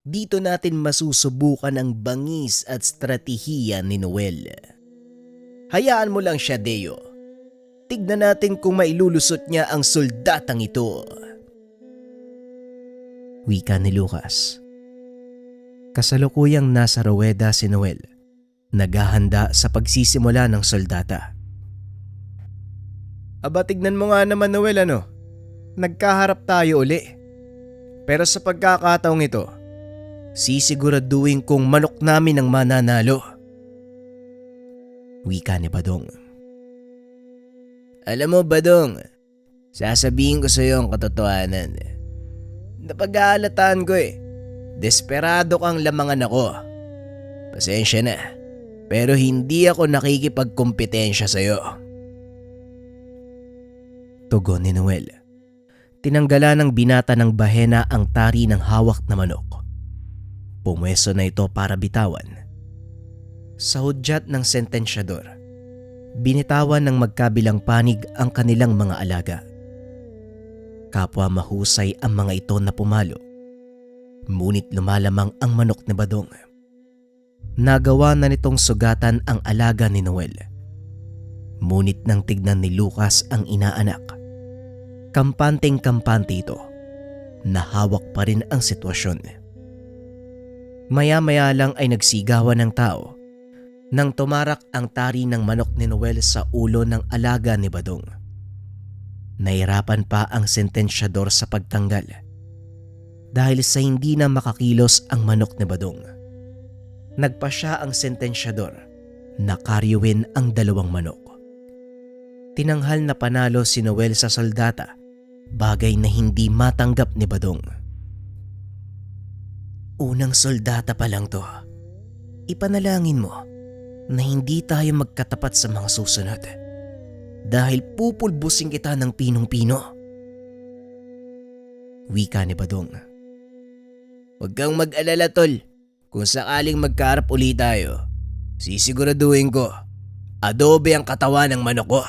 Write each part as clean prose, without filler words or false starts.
Dito natin masusubukan ang bangis at stratehiya ni Noel. Hayaan mo lang siya, Deo. Tignan natin kung mailulusot niya ang soldatang ito. Wika ni Lucas. Kasalukuyang nasa ruweda si Noel, naghahanda sa pagsisimula ng soldata. Aba, tignan mo nga naman, Noel, nagkaharap tayo uli. Pero sa pagkakataong ito, sisiguraduhin kong manok namin ang mananalo. Wika ni Badong. Alam mo, Badong, sasabihin ko sa iyo ang katotohanan. Napag-aalataan ko Desperado kang lamangan ako. Pasensya na, pero hindi ako nakikipagkompetensya sa iyo. Tugon ni Noel. Tinanggalan ng binata ng bahena ang tari ng hawak na manok. Pumwesto na ito para bitawan. Sa hudyat ng sentensyador, binitawan ng magkabilang panig ang kanilang mga alaga. Kapwa mahusay ang mga ito na pumalo. Ngunit lumalamang ang manok ni Badong. Nagawa na nitong sugatan ang alaga ni Noel. Ngunit nang tignan ni Lucas ang inaanak, kampanteng-kampante ito. Nahawak pa rin ang sitwasyon. Maya-maya lang ay nagsigawan ng tao nang tumarak ang tari ng manok ni Noel sa ulo ng alaga ni Badong. Nahirapan pa ang sentensyador sa pagtanggal dahil sa hindi na makakilos ang manok ni Badong. Nagpa siya ang sentensyador na karyuin ang dalawang manok. Tinanghal na panalo si Noel sa soldata, bagay na hindi matanggap ni Badong. Unang soldata pa lang to. Ipanalangin mo na hindi tayo magkatapat sa mga susunod dahil pupulbusin kita ng pinong-pino. Wika ni Badong. Huwag kang mag-alala, tol. Kung sakaling magkaharap ulit tayo, sisiguraduhin ko, adobe ang katawan ng manok ko.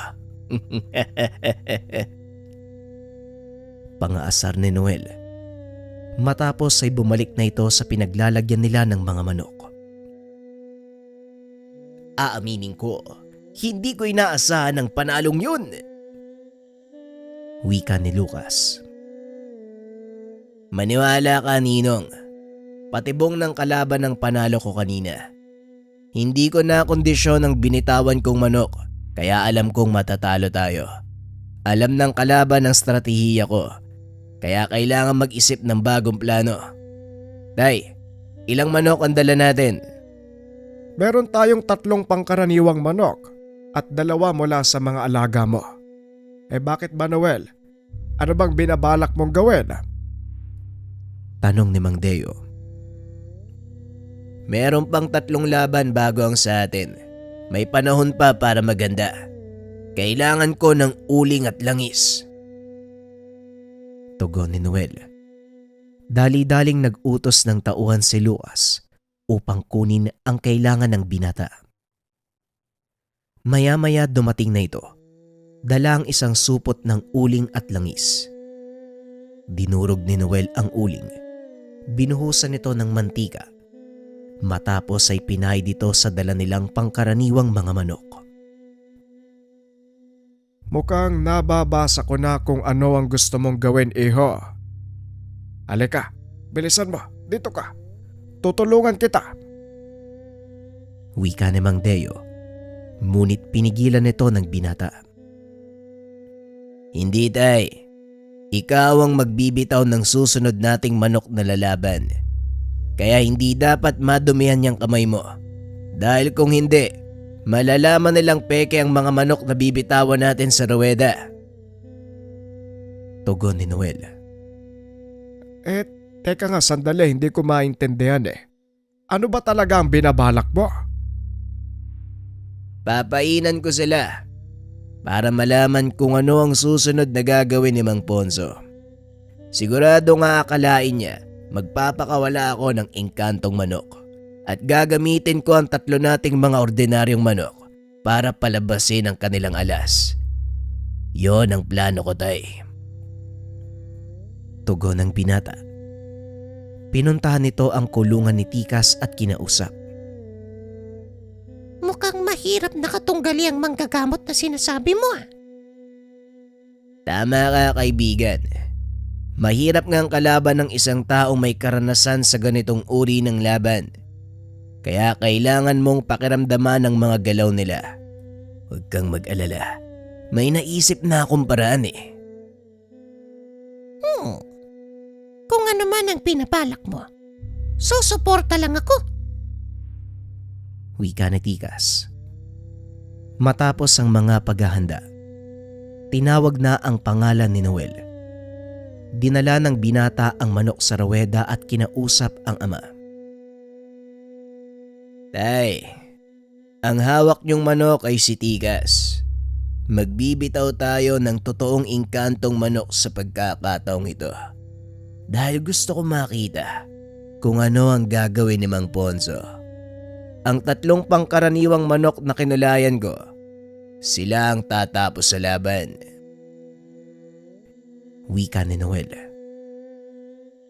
Pangaasar ni Noel. Matapos ay bumalik na ito sa pinaglalagyan nila ng mga manok. Aaminin ko, hindi ko inaasahan ang panalong yun. Wika ni Lucas. Maniwala ka, Ninong. Patibong ng kalaban ng panalo ko kanina. Hindi ko na kondisyon ang binitawan kong manok, kaya alam kong matatalo tayo. Alam ng kalaban ang stratehiya ko, kaya kailangan mag-isip ng bagong plano. Tay, ilang manok ang dala natin? Meron tayong 3 pangkaraniwang manok at 2 mula sa mga alaga mo. Bakit ba, Noel? Ano bang binabalak mong gawin? Tanong ni Mang Deo. Meron pang 3 laban bago ang sa atin. May panahon pa para maganda. Kailangan ko ng uling at langis. Tugon ni Noel. Dali-daling nag-utos ng tauhan si Lucas upang kunin ang kailangan ng binata. Maya-maya dumating na ito. Dala ang isang supot ng uling at langis. Dinurog ni Noel ang uling. Binuhusan ito ng mantika. Matapos ay pinay dito sa dala nilang pangkaraniwang mga manok. Mukhang nababasa ko na kung ano ang gusto mong gawin, iho. Halika, bilisan mo, dito ka. Tutulungan kita. Wika ni Mang Deo. Ngunit pinigilan nito ng binata. Hindi, tay. Ikaw ang magbibitaw ng susunod nating manok na lalaban. Kaya hindi dapat madumihan niyang kamay mo. Dahil kung hindi, malalaman nilang peke ang mga manok na bibitawan natin sa ruweda. Tugon ni Noel. Teka nga sandali, hindi ko maintindihan Ano ba talaga ang binabalak mo? Papainan ko sila para malaman kung ano ang susunod na gagawin ni Mang Ponso. Sigurado nga akalain niya magpapakawala ako ng engkantong manok at gagamitin ko ang 3 nating mga ordinaryong manok para palabasin ang kanilang alas. Yon ang plano ko, tay. Tugon ng binata. Pinuntahan nito ang kulungan ni Tikas at kinausap. Mukhang mahirap nakatunggali ang manggagamot na sinasabi mo ah. Tama ka, kaibigan. Mahirap ngang kalaban ng isang taong may karanasan sa ganitong uri ng laban. Kaya kailangan mong pakiramdaman ang mga galaw nila. Huwag kang mag-alala. May naisip na akong paraan eh. Kung ano man ang pinabalak mo, susuporta lang ako. Wika ni Tikas. Matapos ang mga paghahanda, tinawag na ang pangalan ni Noel. Dinala ng binata ang manok sa ruweda at kinausap ang ama. Tay, ang hawak niyong manok ay si Tikas. Magbibitaw tayo ng totoong inkantong manok sa pagkakataong ito. Dahil gusto ko makita kung ano ang gagawin ni Mang Ponso. Ang 3 pangkaraniwang manok na kinulayan ko, sila ang tatapos sa laban. Wika ni Noel.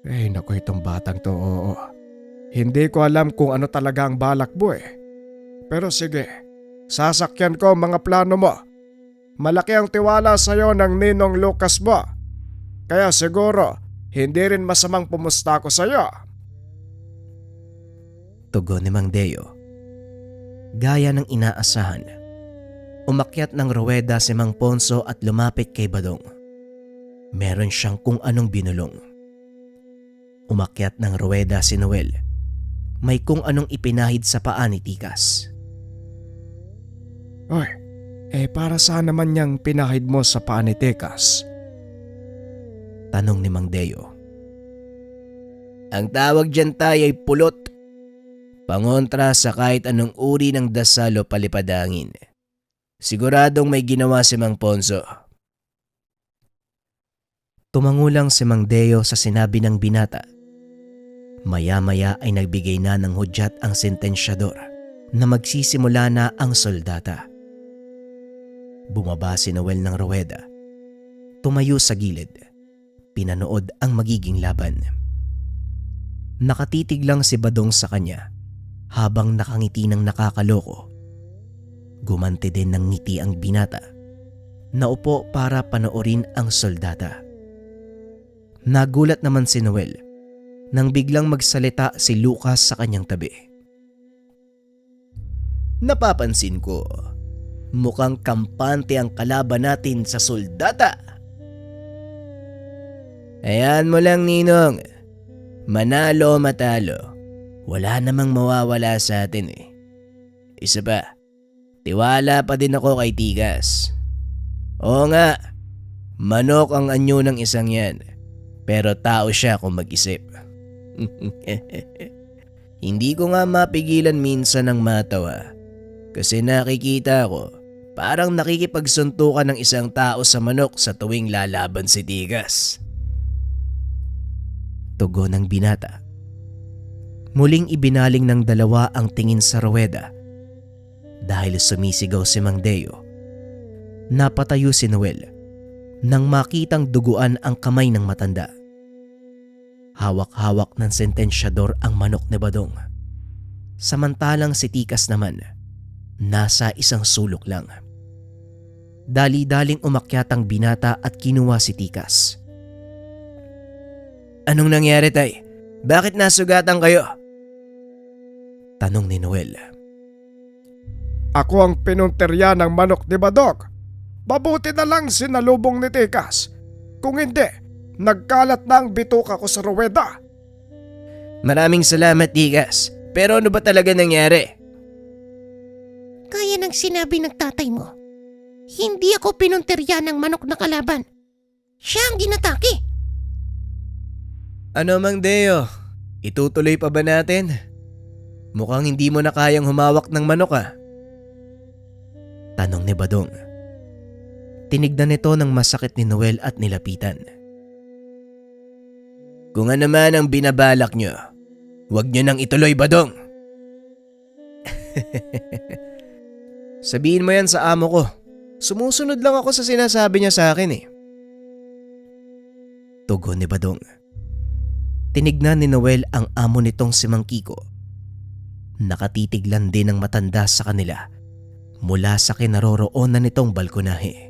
Naku, itong batang to, oo. Hindi ko alam kung ano talaga ang balak mo eh. Pero sige, sasakyan ko ang mga plano mo. Malaki ang tiwala sa'yo ng ninong Lucas mo. Kaya siguro, hindi rin masamang pumusta ko sa'yo. Tugon ni Mang Deo. Gaya ng inaasahan, umakyat ng ruweda si Mang Ponso at lumapit kay Badong. Meron siyang kung anong binulong. Umakyat ng ruweda si Noel. May kung anong ipinahid sa paa ni Tikas. Oy, para saan naman niyang pinahid mo sa paa ni Tikas? Tanong ni Mang Deo. Ang tawag dyan tayo ay pulot. Pangontra sa kahit anong uri ng dasal o palipadangin. Siguradong may ginawa si Mang Ponso. Tumangulang si Mang Deo sa sinabi ng binata. Maya-maya ay nagbigay na ng hudyat ang sentensyador na magsisimula na ang soldata. Bumaba si Noel ng ruweda. Tumayo sa gilid. Pinanood ang magiging laban. Nakatitig lang si Badong sa kanya habang nakangiti ng nakakaloko. Gumanti din ng ngiti ang binata. Naupo para panoorin ang soldata. Nagulat naman si Noel nang biglang magsalita si Lucas sa kanyang tabi. Napapansin ko, mukhang kampante ang kalaban natin sa soldata. Ayan mo lang, Ninong. Manalo o matalo, wala namang mawawala sa atin eh. Isa pa, tiwala pa din ako kay Tigas. Oo nga, manok ang anyo ng isang yan, pero tao siya kung mag-isip. Hindi ko nga mapigilan minsan ng matawa kasi nakikita ko parang nakikipagsuntukan ng isang tao sa manok sa tuwing lalaban si Tigas. Tugon ng binata. Muling ibinaling ng dalawa ang tingin sa ruweda. Dahil sumisigaw si Mang Deo, napatayo si Noel nang makitang duguan ang kamay ng matanda. Hawak-hawak ng sentensyador ang manok ni Badong. Samantalang si Tikas naman, nasa isang sulok lang. Dali-daling umakyat ang binata at kinuha si Tikas. Anong nangyari, tay? Bakit nasugatan kayo? Tanong ni Noel. Ako ang pinunterya ng manok ni Badog. Mabuti na lang sinalubong ni Tikas. Kung hindi, nagkalat na ang bituka ko sa ruweda. Maraming salamat, Tikas. Pero ano ba talaga nangyari? Kaya ng sinabi ng tatay mo, hindi ako pinunterya ng manok na kalaban. Siya ang ginatake. Ano, Mang Deo? Itutuloy pa ba natin? Mukhang hindi mo na kayang humawak ng manok ah. Tanong ni Badong. Tinignan nito ng masakit ni Noel at nilapitan. Kung ano man ang binabalak nyo, huwag nyo nang ituloy, Badong. Sabihin mo yan sa amo ko. Sumusunod lang ako sa sinasabi niya sa akin eh. Tugon ni Badong. Tinignan ni Noel ang amo nitong si Mang Kiko. Nakatitig lang din ang matanda sa kanila mula sa kinaroroonan nitong balkonahe.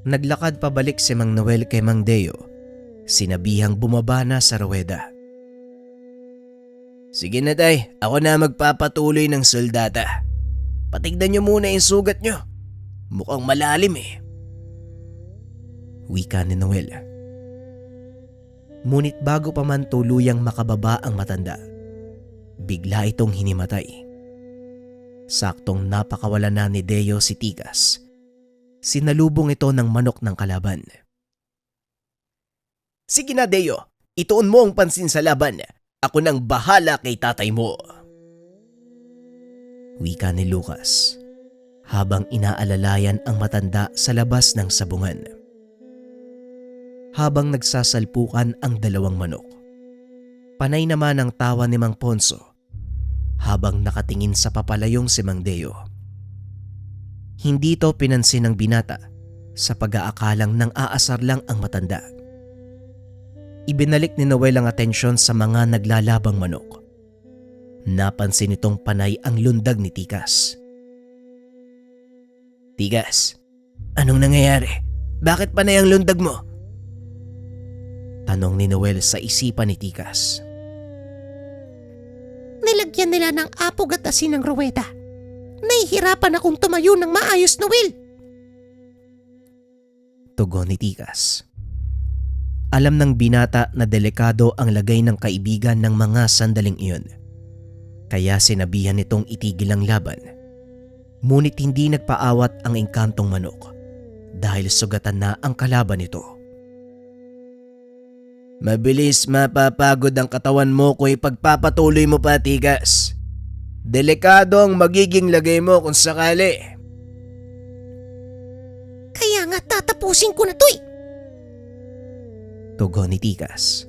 Naglakad pabalik si Mang Noel kay Mang Deo, sinabihang bumaba na sa ruweda. Sige na tay, ako na magpapatuloy ng soldata. Patignan niyo muna yung sugat niyo. Mukhang malalim eh. Wika ni Noel. Ngunit bago pa man tuluyang makababa ang matanda, bigla itong hinimatay. Saktong napakawala na ni Deo si Tikas. Sinalubong ito ng manok ng kalaban. Sige na Deo, ituon mo ang pansin sa laban. Ako nang bahala kay tatay mo. Wika ni Lucas habang inaalalayan ang matanda sa labas ng sabungan. Habang nagsasalpukan ang dalawang manok, panay naman ang tawa ni Mang Ponso habang nakatingin sa papalayong si Mang Deo. Hindi ito pinansin ng binata sa pag-aakalang nang aasar lang ang matanda. Ibinalik ni Noel ang atensyon sa mga naglalabang manok. Napansin nitong panay ang lundag ni Tikas. Tikas, anong nangyayari? Bakit panay ang lundag mo? Tanong ni Noel sa isipan ni Tikas. Nilagyan nila ng apog at asin ng ruweda. Nahihirapan akong tumayo ng maayos, Noel. Tugon ni Tikas. Alam ng binata na delikado ang lagay ng kaibigan ng mga sandaling iyon. Kaya sinabihan nitong itigil ang laban. Ngunit hindi nagpaawat ang engkantong manok dahil sugatan na ang kalaban nito. Mabilis mapapagod ang katawan mo kung ipagpapatuloy mo pa, Tikas. Delikado ang magiging lagay mo kung sakali. Kaya nga tatapusin ko na to eh. Tugon ni Tikas.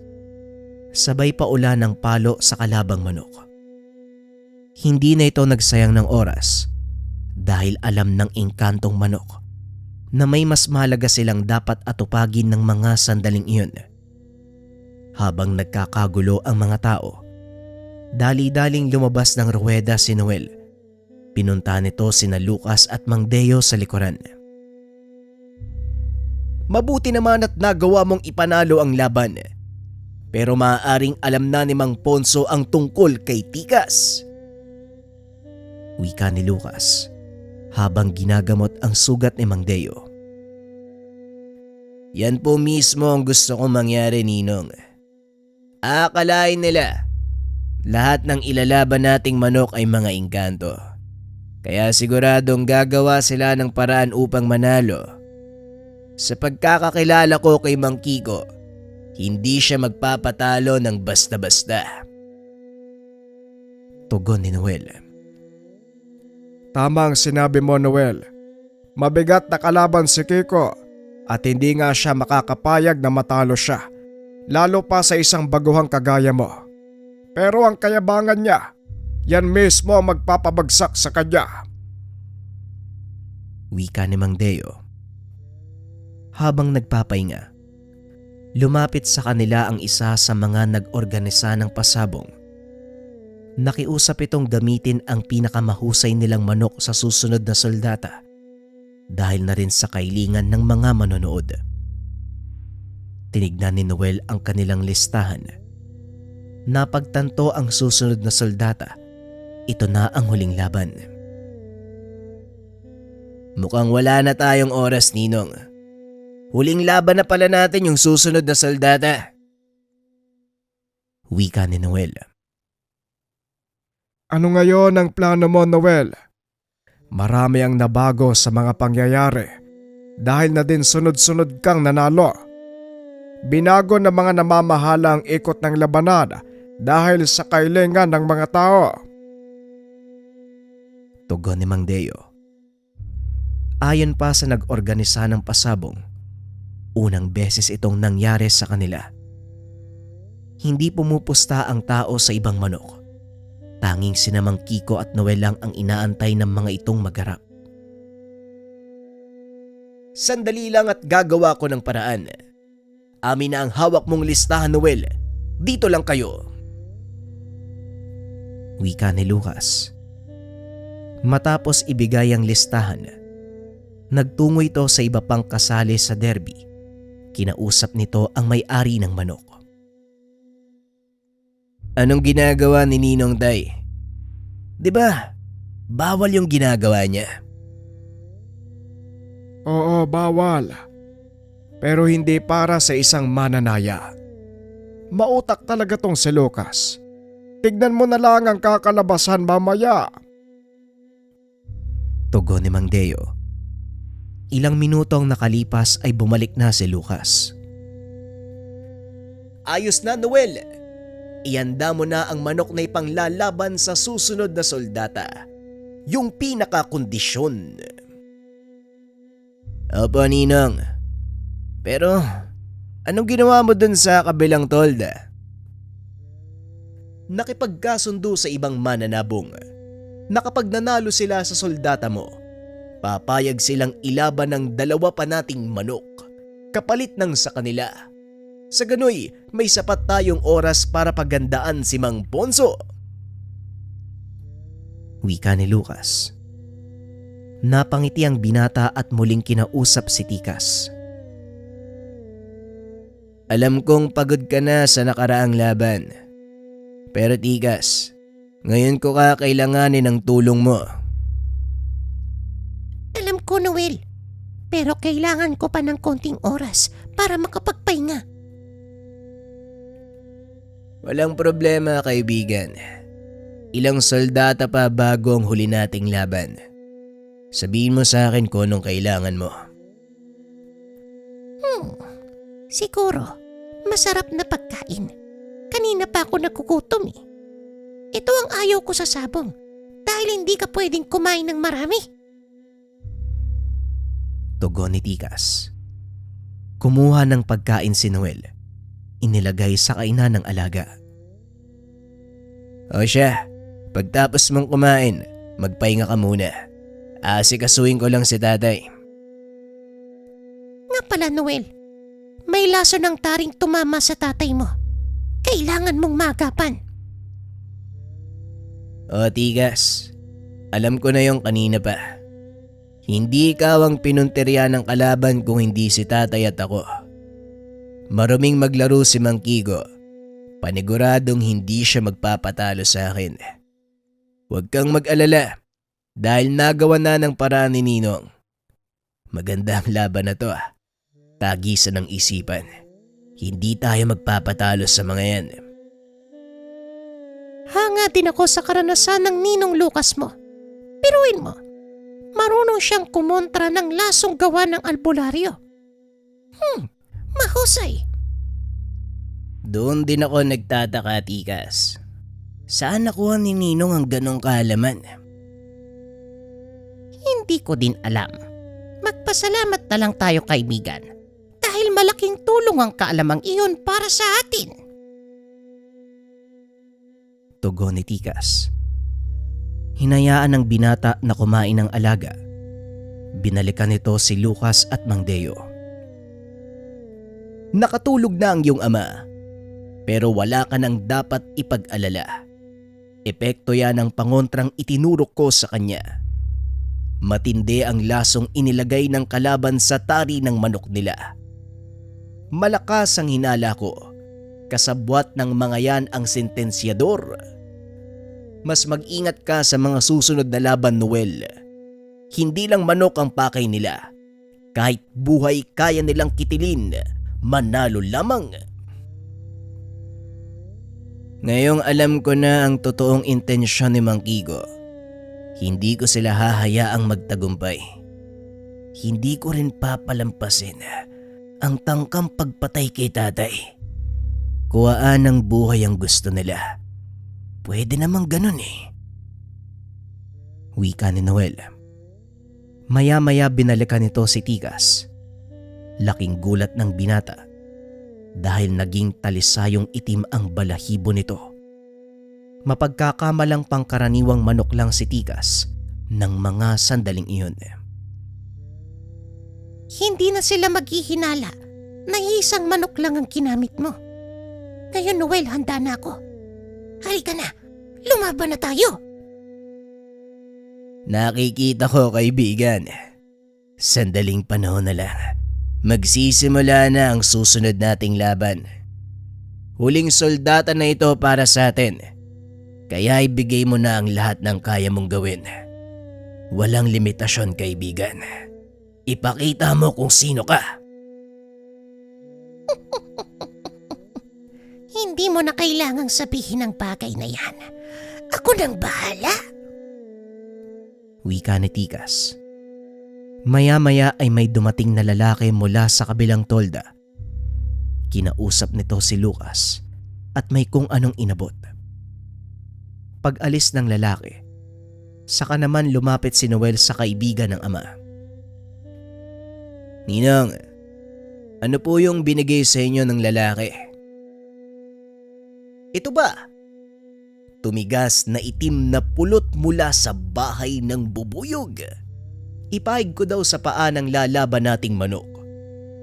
Sabay pa ula ng palo sa kalabang manok. Hindi na ito nagsayang ng oras dahil alam ng engkantong manok na may mas mahalaga silang dapat atupagin ng mga sandaling iyon. Habang nagkakagulo ang mga tao, dali-daling lumabas ng ruweda si Noel. Pinunta nito sina Lucas at Mang Deo sa likuran. Mabuti naman at nagawa mong ipanalo ang laban. Pero maaaring alam na ni Mang Ponso ang tungkol kay Tikas. Wika ni Lucas habang ginagamot ang sugat ni Mang Deo. Yan po mismo ang gusto kong mangyari, Ninong. Akalain nila lahat ng ilalaban nating manok ay mga engkanto. Kaya siguradong gagawa sila ng paraan upang manalo. Sa pagkakakilala ko kay Mang Kiko, hindi siya magpapatalo ng basta-basta. Tugon ni Noel. Tama ang sinabi mo, Noel. Mabigat na kalaban si Kiko at hindi nga siya makakapayag na matalo siya. Lalo pa sa isang baguhang kagaya mo. Pero ang kayabangan niya, yan mismo ang magpapabagsak sa kanya. Wika ni Mang Deo. Habang nagpapahinga, lumapit sa kanila ang isa sa mga nag-organisa ng pasabong. Nakiusap itong gamitin ang pinakamahusay nilang manok sa susunod na soldata dahil na rin sa kailingan ng mga manonood. Tinignan ni Noel ang kanilang listahan. Napagtanto ang susunod na soldata. Ito na ang huling laban. Mukhang wala na tayong oras, Ninong. Huling laban na pala natin yung susunod na soldata. Wika ni Noel. Ano ngayon ang plano mo, Noel? Marami ang nabago sa mga pangyayari dahil na din sunod-sunod kang nanalo. Binago ng mga namamahala ang ikot ng labanan dahil sa kailangan ng mga tao. Tugon ni Mang Deo. Ayon pa sa nag-organisa ng pasabong, unang beses itong nangyari sa kanila. Hindi pumupusta ang tao sa ibang manok. Tanging sina Mang Kiko at Noel lang ang inaantay ng mga itong magharap. Sandali lang at gagawa ko ng paraan. Amin na ang hawak mong listahan, Noel. Dito lang kayo. Wika ni Lucas. Matapos ibigay ang listahan, nagtungo ito sa iba pang kasali sa derby. Kinausap nito ang may-ari ng manok. Anong ginagawa ni Ninong, Tay? 'Di ba? Bawal yung ginagawa niya. Oo, bawal. Pero hindi para sa isang mananaya. Mautak talaga tong si Lucas. Tignan mo na lang ang kakalabasan mamaya. Tugon ni Mang Deo. Ilang minutong nakalipas ay bumalik na si Lucas. Ayos na, Noel. Ihanda mo na ang manok na ipanglalaban sa susunod na soldata. Yung pinakakondisyon. Opo, Ninong. Pero anong ginawa mo dun sa kabilang tolda? Nakipagkasundo sa ibang mananabong na kapag nanalo sila sa soldata mo, papayag silang ilaban ng 2 pa nating manok kapalit ng sa kanila. Sa ganoy, may sapat tayong oras para pagandaan si Mang Ponso. Wika ni Lucas. Napangiti ang binata at muling kinausap si Tikas. Alam kong pagod ka na sa nakaraang laban. Pero Tikas, ngayon ko kakailanganin ng tulong mo. Alam ko, Noel. Pero kailangan ko pa ng konting oras para makapagpahinga. Walang problema, kaibigan. Ilang soldata pa bago ang huli nating laban. Sabihin mo sa akin kung anong kailangan mo. Siguro, masarap na pagkain. Kanina pa ako nagugutom eh. Ito ang ayaw ko sa sabong dahil hindi ka pwedeng kumain ng marami. Tugon ni Tikas. Kumuha ng pagkain si Noel. Inilagay sa kainan ng alaga. O siya, pagtapos mong kumain, magpahinga ka muna. Asikasuhin ko lang si tatay. Nga pala, Noel. May laso ng taring tumama sa tatay mo. Kailangan mong magapan. O Tigas, alam ko na yung kanina pa. Hindi ikaw ang pinuntirya ng kalaban kung hindi si tatay at ako. Maruming maglaro si Mang Kigo. Paniguradong hindi siya magpapatalo sa akin. Huwag kang mag-alala dahil nagawa na ng paraan ni Ninong. Maganda ang laban na to. Tagisan ng isipan. Hindi tayo magpapatalo sa mga yan. Hanga din ako sa karanasan ng Ninong Lucas mo. Piruin mo, marunong siyang kumontra ng lasong gawa ng albularyo. Mahusay. Doon din ako nagtataka, Tikas. Saan nakuha ni Ninong ang ganong kaalaman? Hindi ko din alam. Magpasalamat na lang tayo, kaibigan. Dahil malaking tulong ang kaalamang iyon para sa atin. Tugon ni Tikas. Hinayaan ng binata na kumain ng alaga. Binalikan nito si Lucas at Mang Deo. Nakatulog na ang iyong ama, pero wala ka nang dapat ipag-alala. Epekto yan ng pangontrang itinurok ko sa kanya. Matindi ang lasong inilagay ng kalaban sa tari ng manok nila. Malakas ang hinala ko, kasabwat ng mga yan ang sentensyador. Mas mag-ingat ka sa mga susunod na laban, Noel. Hindi lang manok ang pakay nila. Kahit buhay kaya nilang kitilin, manalo lamang. Ngayong alam ko na ang totoong intensyon ni Mang Kigo. Hindi ko sila hahayaang magtagumpay. Hindi ko rin papalampasin ang tangkang pagpatay kay tatay. Kuwaan ng buhay ang gusto nila. Pwede namang ganun eh. Wika ni Noel. Maya-maya binalikan nito si Tikas. Laking gulat ng binata dahil naging talisayong itim ang balahibo nito. Mapagkakamalang pangkaraniwang manok lang si Tikas ng mga sandaling iyon. Hindi na sila maghihinala na isang manok lang ang kinamit mo. Ngayon, Noel, handa na ako. Halika na, lumaban na tayo. Nakikita ko, kaibigan. Sandaling panahon na lang. Magsisimula na ang susunod nating laban. Huling soldata na ito para sa atin. Kaya ibigay mo na ang lahat ng kaya mong gawin. Walang limitasyon, kaibigan. Ipakita mo kung sino ka. Hindi mo na kailangang sabihin ang bagay na yan. Ako nang bahala. Wika ni Tikas. Maya-maya ay may dumating na lalaki mula sa kabilang tolda. Kinausap nito si Lucas at may kung anong inabot. Pag-alis ng lalaki, saka naman lumapit si Noel sa kaibigan ng ama. Ninang, ano po yung binigay sa inyo ng lalaki? Ito ba? Tumigas na itim na pulot mula sa bahay ng bubuyog. Ipaig ko daw sa paa ng lalaban nating manok.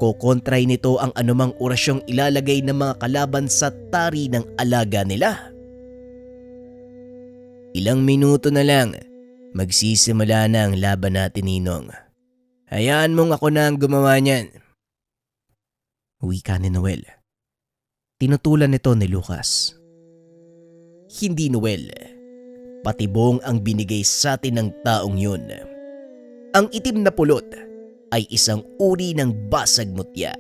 Kokontray nito ang anumang orasyong ilalagay ng mga kalaban sa tari ng alaga nila. Ilang minuto na lang, magsisimula na ang laban natin, Ninong. Hayaan mong ako na ang gumawa niyan. Wika ni Noel. Tinutulan nito ni Lucas. Hindi, Noel. Patibong ang binigay sa atin ng taong yun. Ang itim na pulot ay isang uri ng basag mutya.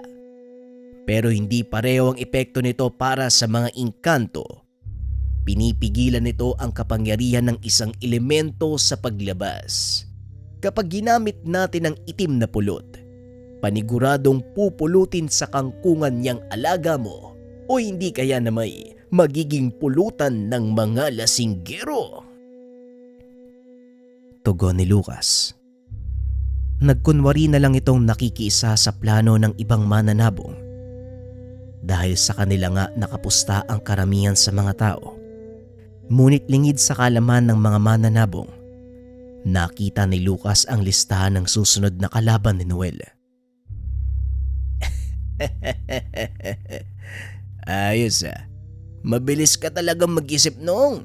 Pero hindi pareho ang epekto nito para sa mga engkanto. Pinipigilan nito ang kapangyarihan ng isang elemento sa paglabas. Kapag ginamit natin ang itim na pulot, paniguradong pupulutin sa kangkungan niyang alaga mo o hindi kaya na may magiging pulutan ng mga lasinggero. Tugon ni Lucas. Nagkunwari na lang itong nakikiisa sa plano ng ibang mananabong. Dahil sa kanila nga nakapusta ang karamihan sa mga tao. Ngunit lingid sa kalaman ng mga mananabong, nakita ni Lucas ang listahan ng susunod na kalaban ni Noel. Ayos ah. Mabilis ka talagang mag-isip noong.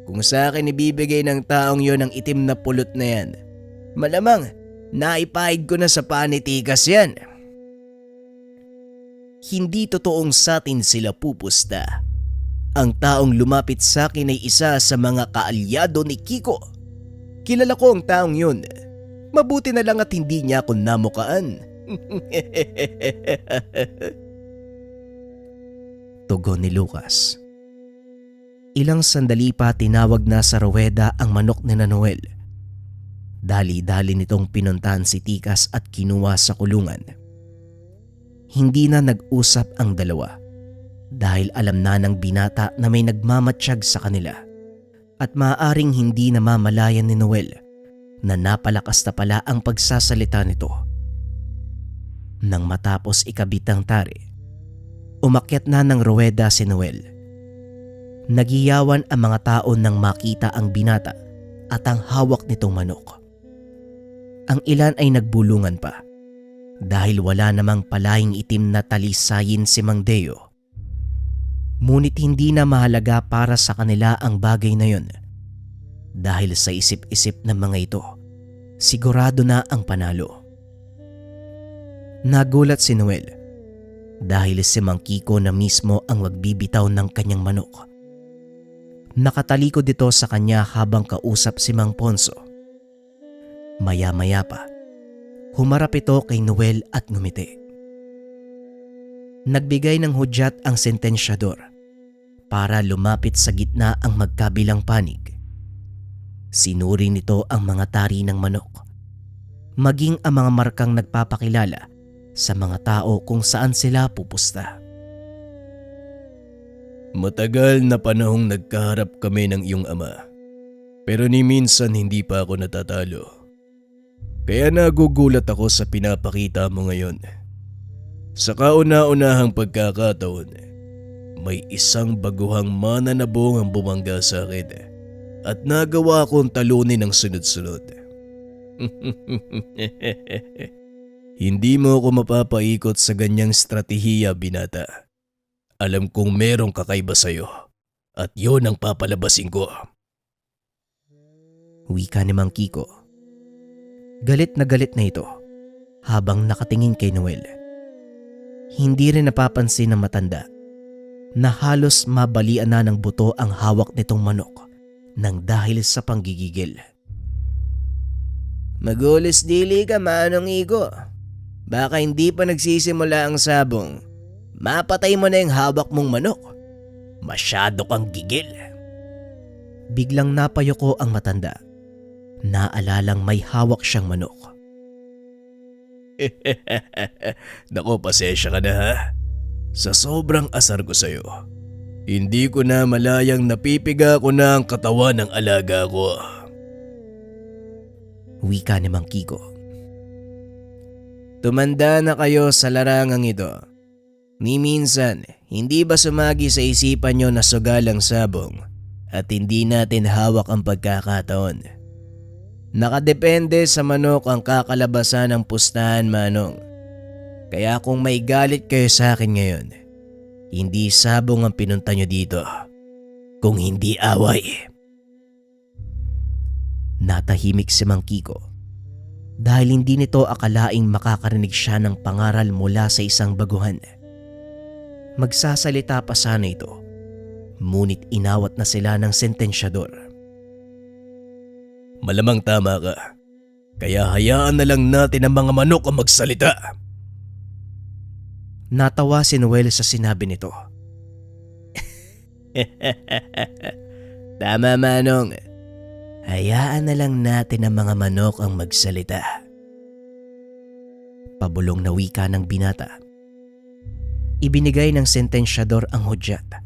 Kung sa akin ibibigay ng taong yon ang itim na pulot na yan, malamang naipahid ko na sa panitikas yan. Hindi totoong sa atin sila pupusta. Ang taong lumapit sa akin ay isa sa mga kaalyado ni Kiko. Kilala ko ang taong yun. Mabuti na lang at hindi niya ako namukaan. Tugon ni Lucas. Ilang sandali pa tinawag na sa ruweda ang manok ni Noel. Dali-dali nitong pinuntahan si Tikas at kinuha sa kulungan. Hindi na nag-usap ang dalawa dahil alam na ng binata na may nagmamatsyag sa kanila at maaaring hindi namamalayan ni Noel na napalakas na pala ang pagsasalita nito. Nang matapos ikabit ang tari, umakyat na ng ruweda si Noel. Nagiyawan ang mga tao nang makita ang binata at ang hawak nitong manok. Ang ilan ay nagbulungan pa dahil wala namang palahing itim na talisayin si Mang Deo. Ngunit hindi na mahalaga para sa kanila ang bagay na yun dahil sa isip-isip ng mga ito, sigurado na ang panalo. Nagulat si Noel dahil si Mang Kiko na mismo ang magbibitaw ng kanyang manok. Nakatalikod ito sa kanya habang kausap si Mang Ponso. Maya-maya pa, humarap ito kay Noel at ngumiti. Nagbigay ng hudyat ang sentensyador para lumapit sa gitna ang magkabilang panig. Sinuri nito ang mga tari ng manok, maging ang mga markang nagpapakilala sa mga tao kung saan sila pupusta. Matagal na panahong nagkaharap kami ng iyong ama, pero ni minsan hindi pa ako natatalo. Kaya nagugulat ako sa pinapakita mo ngayon. Sa kauna-unahang pagkakataon, may isang baguhang mananabong ang bumangga sa akin at nagawa akong talunin ng sunod-sunod. Hindi mo ako mapapaikot sa ganyang stratehiya, binata. Alam kong merong kakaiba sa'yo at yon ang papalabasin ko. Wika ni Mang Kiko. Galit na ito habang nakatingin kay Noel. Hindi rin napapansin ng matanda na halos mabalian na ng buto ang hawak nitong manok nang dahil sa panggigigil. Magulis dili ka, Manong Igo. Baka hindi pa nagsisimula ang sabong. Mapatay mo na yung hawak mong manok. Masyado kang gigil. Biglang napayuko ang matanda. Naalalang may hawak siyang manok. Naku, pasensya ka na ha. Sa sobrang asar ko sa'yo, hindi ko na malayang napipiga ko na ang katawan ng alaga ko. Wika ni Mang Kiko. Tumanda na kayo sa larangang ito. Ni minsan, hindi ba sumagi sa isipan nyo na sugal ang sabong at hindi natin hawak ang pagkakataon? Nakadepende sa manok ang kakalabasan ng pustahan, Manong. Kaya kung may galit kayo sa akin ngayon, hindi sabong ang pinunta nyo dito, kung hindi away. Natahimik si Mang Kiko dahil hindi nito akalaing makakarinig siya ng pangaral mula sa isang baguhan. Magsasalita pa sana ito, ngunit inawat na sila ng sentensyador. Malamang tama ka. Kaya hayaan na lang natin ang mga manok ang magsalita. Natawa si Noel sa sinabi nito. Tama, Manong. Hayaan na lang natin ang mga manok ang magsalita. Pabulong na wika ng binata. Ibinigay ng sentensyador ang hudyat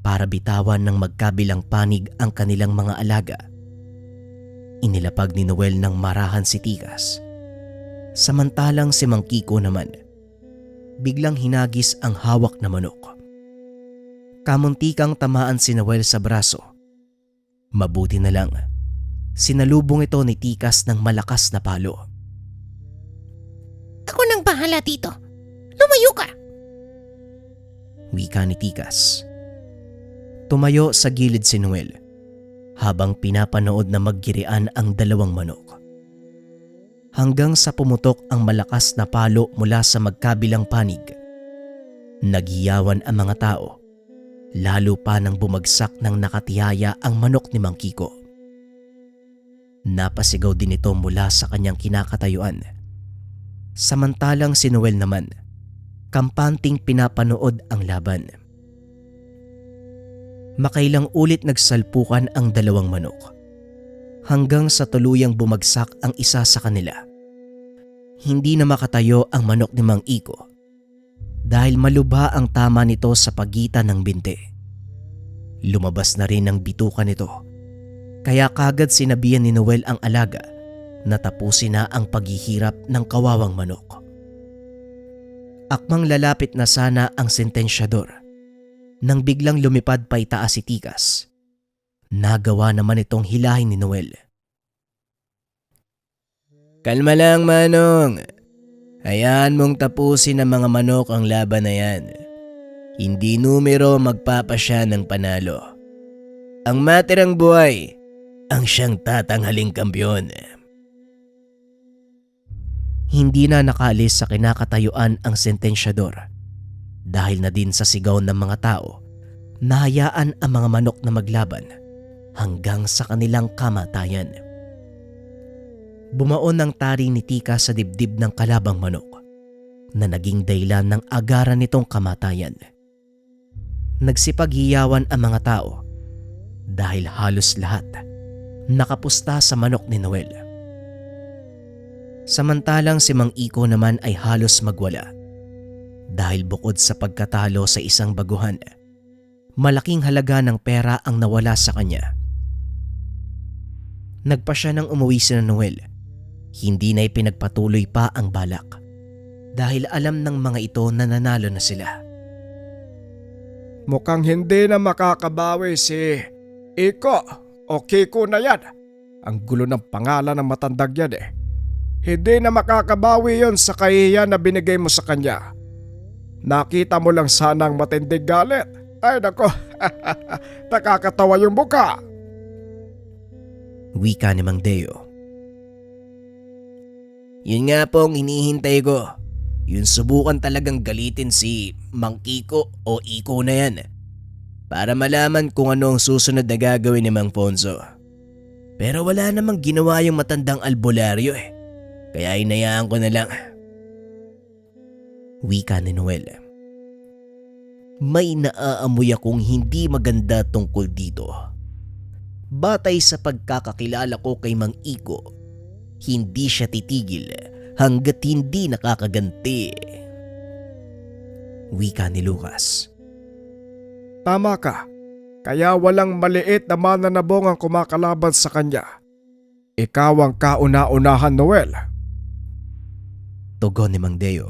para bitawan ng magkabilang panig ang kanilang mga alaga. Inilapag ni Noel ng marahan si Tikas. Samantalang si Mang Kiko naman, biglang hinagis ang hawak na manok. Kamuntikang tamaan si Noel sa braso. Mabuti na lang, sinalubong ito ni Tikas ng malakas na palo. Ako nang bahala dito. Lumayo ka! Wika ni Tikas. Tumayo sa gilid si Noel habang pinapanood na maggirian ang dalawang manok. Hanggang sa pumutok ang malakas na palo mula sa magkabilang panig. Naghiyawan ang mga tao, lalo pa nang bumagsak ng nakatihaya ang manok ni Mang Kiko. Napasigaw din ito mula sa kanyang kinakatayuan. Samantalang si Noel naman, kampanting pinapanood ang laban. Makailang ulit nagsalpukan ang dalawang manok hanggang sa tuluyang bumagsak ang isa sa kanila. Hindi na makatayo ang manok ni Mang Iko dahil malubha ang tama nito sa pagitan ng binti. Lumabas na rin ang bituka nito, kaya kagad sinabihan ni Noel ang alaga na tapusin na ang paghihirap ng kawawang manok. Akmang lalapit na sana ang sentensyador nang biglang lumipad pa itaas si Tikas. Nagawa naman itong hilahin ni Noel. Kalma lang, Manong. Hayaan mong tapusin ng mga manok ang laban na yan. Hindi numero magpapasya ng panalo. Ang matirang buhay ang siyang tatanghaling kampiyon. Hindi na nakaalis sa kinakatayuan ang sentensyador. Dahil na din sa sigaw ng mga tao, nahayaan ang mga manok na maglaban hanggang sa kanilang kamatayan. Bumaon ang tari ni Tika sa dibdib ng kalabang manok na naging dahilan ng agaran nitong kamatayan. Nagsipaghiyawan ang mga tao dahil halos lahat nakapusta sa manok ni Noel. Samantalang si Mang Iko naman ay halos magwala. Dahil bukod sa pagkatalo sa isang baguhan, malaking halaga ng pera ang nawala sa kanya. Nagpa siya nang umuwi si Noel. Hindi na ipinagpatuloy pa ang balak dahil alam ng mga ito na nanalo na sila. Mukhang hindi na makakabawi si Iko o Kiko na yan. Ang gulo ng pangalan ng matandag yan eh. Hindi na makakabawi yon sa kahihiyan na binigay mo sa kanya. Nakita mo lang sanang matinding galit. Ay nako, nakakatawa yung buka. Wika ni Mang Deo. Yun nga po ang hinihintay ko. Yung subukan talagang galitin si Mang Kiko o Iko na yan. Para malaman kung ano ang susunod na gagawin ni Mang Ponzo. Pero wala namang ginawa yung matandang albularyo eh. Kaya inayaan ko na lang. Wika ni Noel. May naaamoy akong hindi maganda tungkol dito. Batay sa pagkakakilala ko kay Mang Iko, hindi siya titigil hanggat hindi nakakaganti. Wika ni Lucas. Tama ka. Kaya walang maliit na mananabong ang kumakalaban sa kanya. Ikaw ang kauna-unahan, Noel. Tugon ni Mang Deo.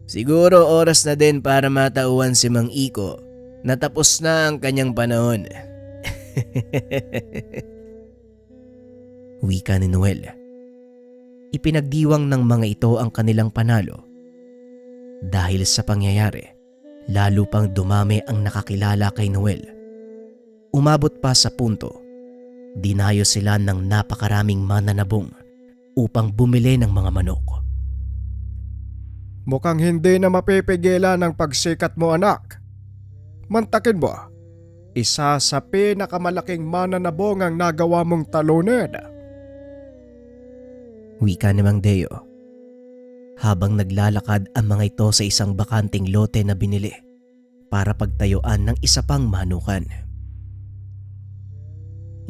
Siguro oras na din para matauhan si Mang Iko na tapos na ang kanyang panahon. Wika ni Noel. Ipinagdiwang ng mga ito ang kanilang panalo. Dahil sa pangyayari, lalo pang dumami ang nakakilala kay Noel. Umabot pa sa punto, dinayo sila ng napakaraming mananabong upang bumili ng mga manok. Mukhang hindi na mapipigilan ang pagsikat mo, anak. Mantakin mo, isa sa pinakamalaking mananabong ang nagawa mong talunin. Wika ni Mang Deo. Habang naglalakad ang mga ito sa isang bakanting lote na binili para pagtayuan ng isa pang manukan.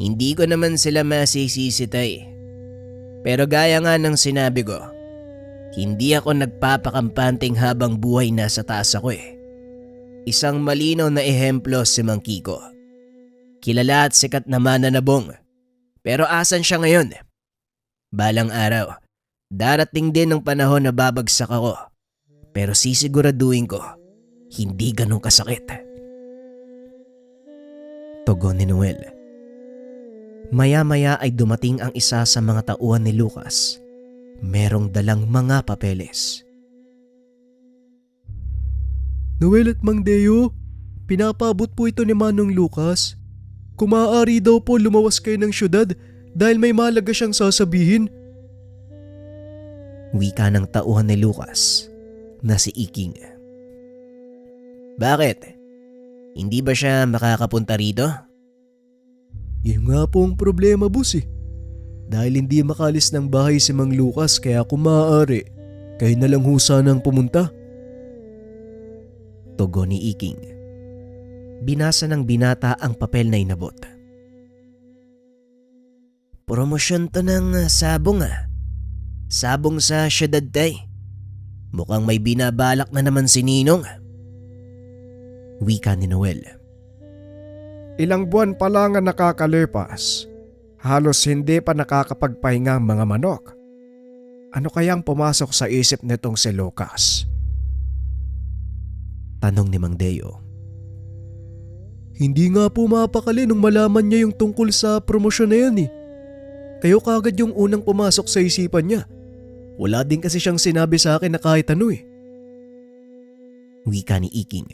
Hindi ko naman sila masisisi, Tay. Pero gaya nga ng sinabi ko, hindi ako nagpapakampanteng habang buhay nasa taas ako eh. Isang malinaw na ehemplo si Mang Kiko. Kilala at sikat na mananabong. Pero asan siya ngayon? Balang araw, darating din ang panahon na babagsak ako. Pero sisiguraduhin ko, hindi ganun kasakit. Tugon ni Noel. Maya-maya ay dumating ang isa sa mga tauhan ni Lucas. Merong dalang mga papeles. Noel at Mang Deo, pinapabot po ito ni Manong Lucas. Kung maaari daw po lumawas kayo ng syudad dahil may mahalaga siyang sasabihin. Wika ng tauhan ni Lucas na si Iking. Bakit? Hindi ba siya makakapunta rito? Yun nga po ang problema, boss eh. Dahil hindi makalis ng bahay si Mang Lucas kaya kung maaari, kayo na lang ho sanang pumunta. Tugon ni Iking. Binasa ng binata ang papel na inabot. Promosyon to ng sabong ah. Sabong sa syudad, Tay. Mukhang may binabalak na naman si Ninong. Wika ni Noel. Ilang buwan pa lang ang nakakalipas. Halos hindi pa nakakapagpahinga ang mga manok. Ano kayang pumasok sa isip nitong si Lucas? Tanong ni Mang Deo. Hindi nga po mapakali nung malaman niya yung tungkol sa promosyon na yan eh. Kayo kagad yung unang pumasok sa isipan niya. Wala din kasi siyang sinabi sa akin na kahit ano eh. Wika ni Iking.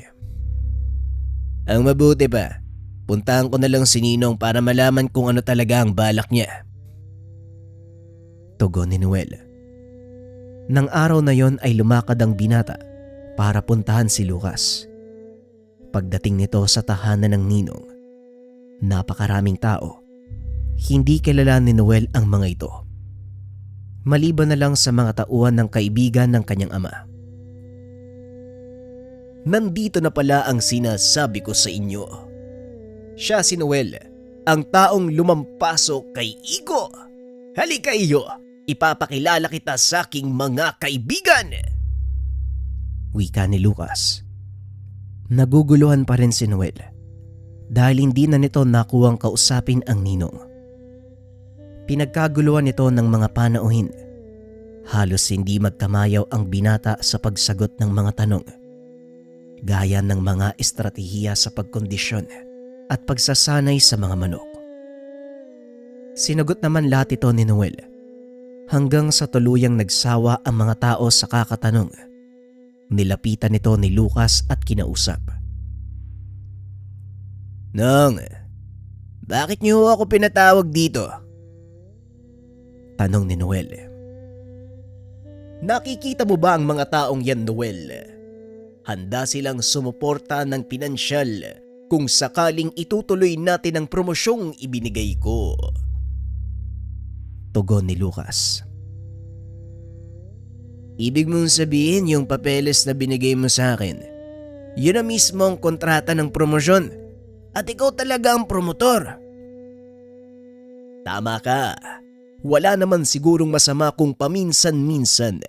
Ang mabuti pa, puntahan ko na lang si Ninong para malaman kung ano talaga ang balak niya. Tugon ni Noel. Nang araw na yon ay lumakad ang binata para puntahan si Lucas. Pagdating nito sa tahanan ng Ninong, napakaraming tao. Hindi kilala ni Noel ang mga ito. Maliban na lang sa mga tauhan ng kaibigan ng kanyang ama. Nandito na pala ang sinasabi ko sa inyo. Siya si Noel, ang taong lumampasok kay Iko. Halika iyo, ipapakilala kita sa aking mga kaibigan. Wika ni Lucas. Naguguluhan pa rin si Noel dahil hindi na nito nakuwang kausapin ang Ninong. Pinagkaguluhan ito ng mga panauhin. Halos hindi magkamayaw ang binata sa pagsagot ng mga tanong. Gaya ng mga estratehiya sa pagkondisyon at pagsasanay sa mga manok. Sinagot naman lahat ito ni Noel hanggang sa tuluyang nagsawa ang mga tao sa kakatanong. Nilapitan nito ni Lucas at kinausap. Nong, bakit niyo ako pinatawag dito? Tanong ni Noel. Nakikita mo ba ang mga taong yan, Noel? Handa silang sumuporta ng pinansyal kung sakaling itutuloy natin ang promosyong ibinigay ko. Tugon ni Lucas. Ibig mong sabihin yung papeles na binigay mo sa akin, yun na mismo ang kontrata ng promosyon at ikaw talaga ang promotor. Tama ka. Wala naman sigurong masama kung paminsan-minsan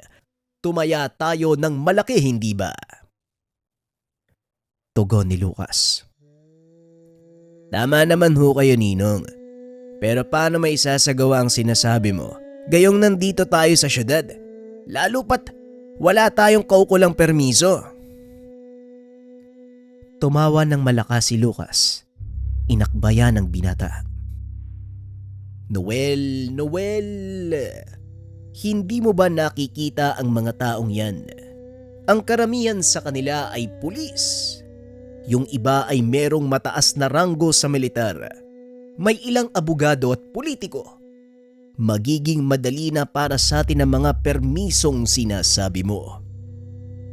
tumaya tayo ng malaki, hindi ba? Tugon ni Lucas. Tama naman ho kayo, Ninong. Pero paano may isasagawa ang sinasabi mo? Gayong nandito tayo sa syudad. Lalo pat wala tayong kaukulang permiso. Tumawa ng malakas si Lucas. Inakbayan ng binata. Noel, hindi mo ba nakikita ang mga taong yan? Ang karamihan sa kanila ay pulis. Yung iba ay merong mataas na ranggo sa militar. May ilang abogado at politiko. Magiging madali na para sa atin ang mga permisong sinasabi mo.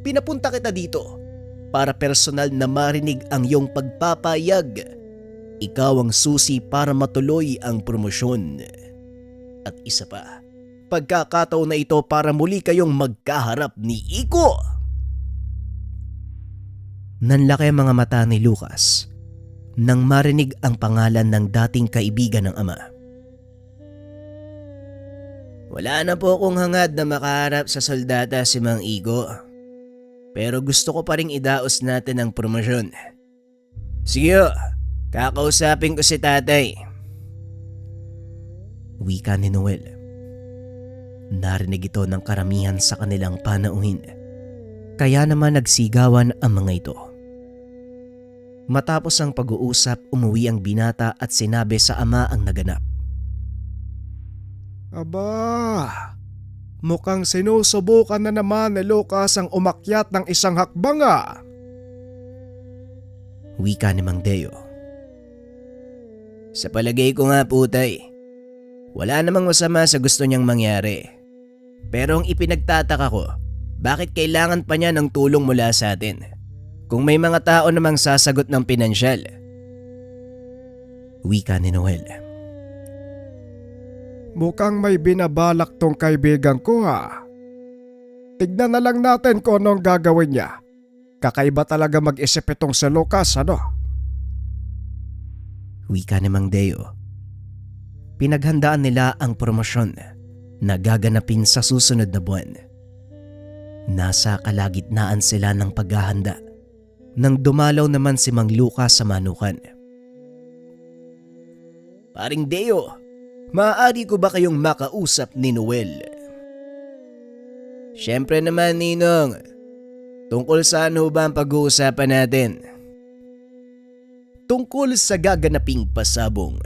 Pinapunta kita dito para personal na marinig ang iyong pagpapayag. Ikaw ang susi para matuloy ang promosyon. At isa pa, pagkakataon na ito para muli kayong magkaharap ni Iko. Nanlaki ang mga mata ni Lucas nang marinig ang pangalan ng dating kaibigan ng ama. Wala na po akong hangad na makaharap sa soldata si Mang Igo. Pero gusto ko pa ring idaos natin ang promosyon. Sige, kakausapin ko si tatay. Wika ni Noel. Narinig ito ng karamihan sa kanilang panauhin. Kaya naman nagsigawan ang mga ito. Matapos ang pag-uusap, umuwi ang binata at sinabi sa ama ang naganap. Aba, mukhang sinusubukan na naman ni Lucas ang umakyat ng isang hakbang ah. Wika ni Mang Deo. Sa palagay ko nga po, tay, wala namang masama sa gusto niyang mangyari. Pero ang ipinagtataka ko, bakit kailangan pa niya ng tulong mula sa atin? Kung may mga tao namang sasagot ng pinansyal. Wika ni Noel. Mukhang may binabalak tong kaibigan ko ha. Tignan na lang natin kung anong gagawin niya. Kakaiba talaga mag-isip itong si Lucas, ano? Wika ni Mang Deo. Pinaghandaan nila ang promosyon na gaganapin sa susunod na buwan. Nasa kalagitnaan sila ng paghahanda nang dumalaw naman si Mang Lucas sa manukan. Paring Deo, maaari ko ba kayong makausap ni Noel? Siyempre naman, Ninong. Tungkol saan ho ba ang pag-uusapan natin? Tungkol sa gaganaping pasabong.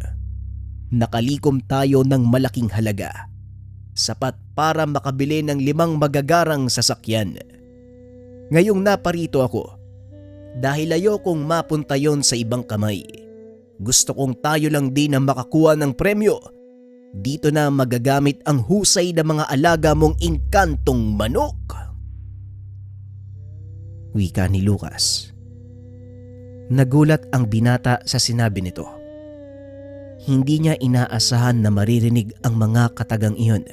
Nakalikom tayo ng malaking halaga. Sapat para makabili ng 5 magagarang sasakyan. Ngayong naparito ako, dahil ayokong mapunta yon sa ibang kamay. Gusto kong tayo lang din ang makakuha ng premyo. Dito na magagamit ang husay ng mga alaga mong inkantong manok. Wika ni Lucas. Nagulat ang binata sa sinabi nito. Hindi niya inaasahan na maririnig ang mga katagang iyon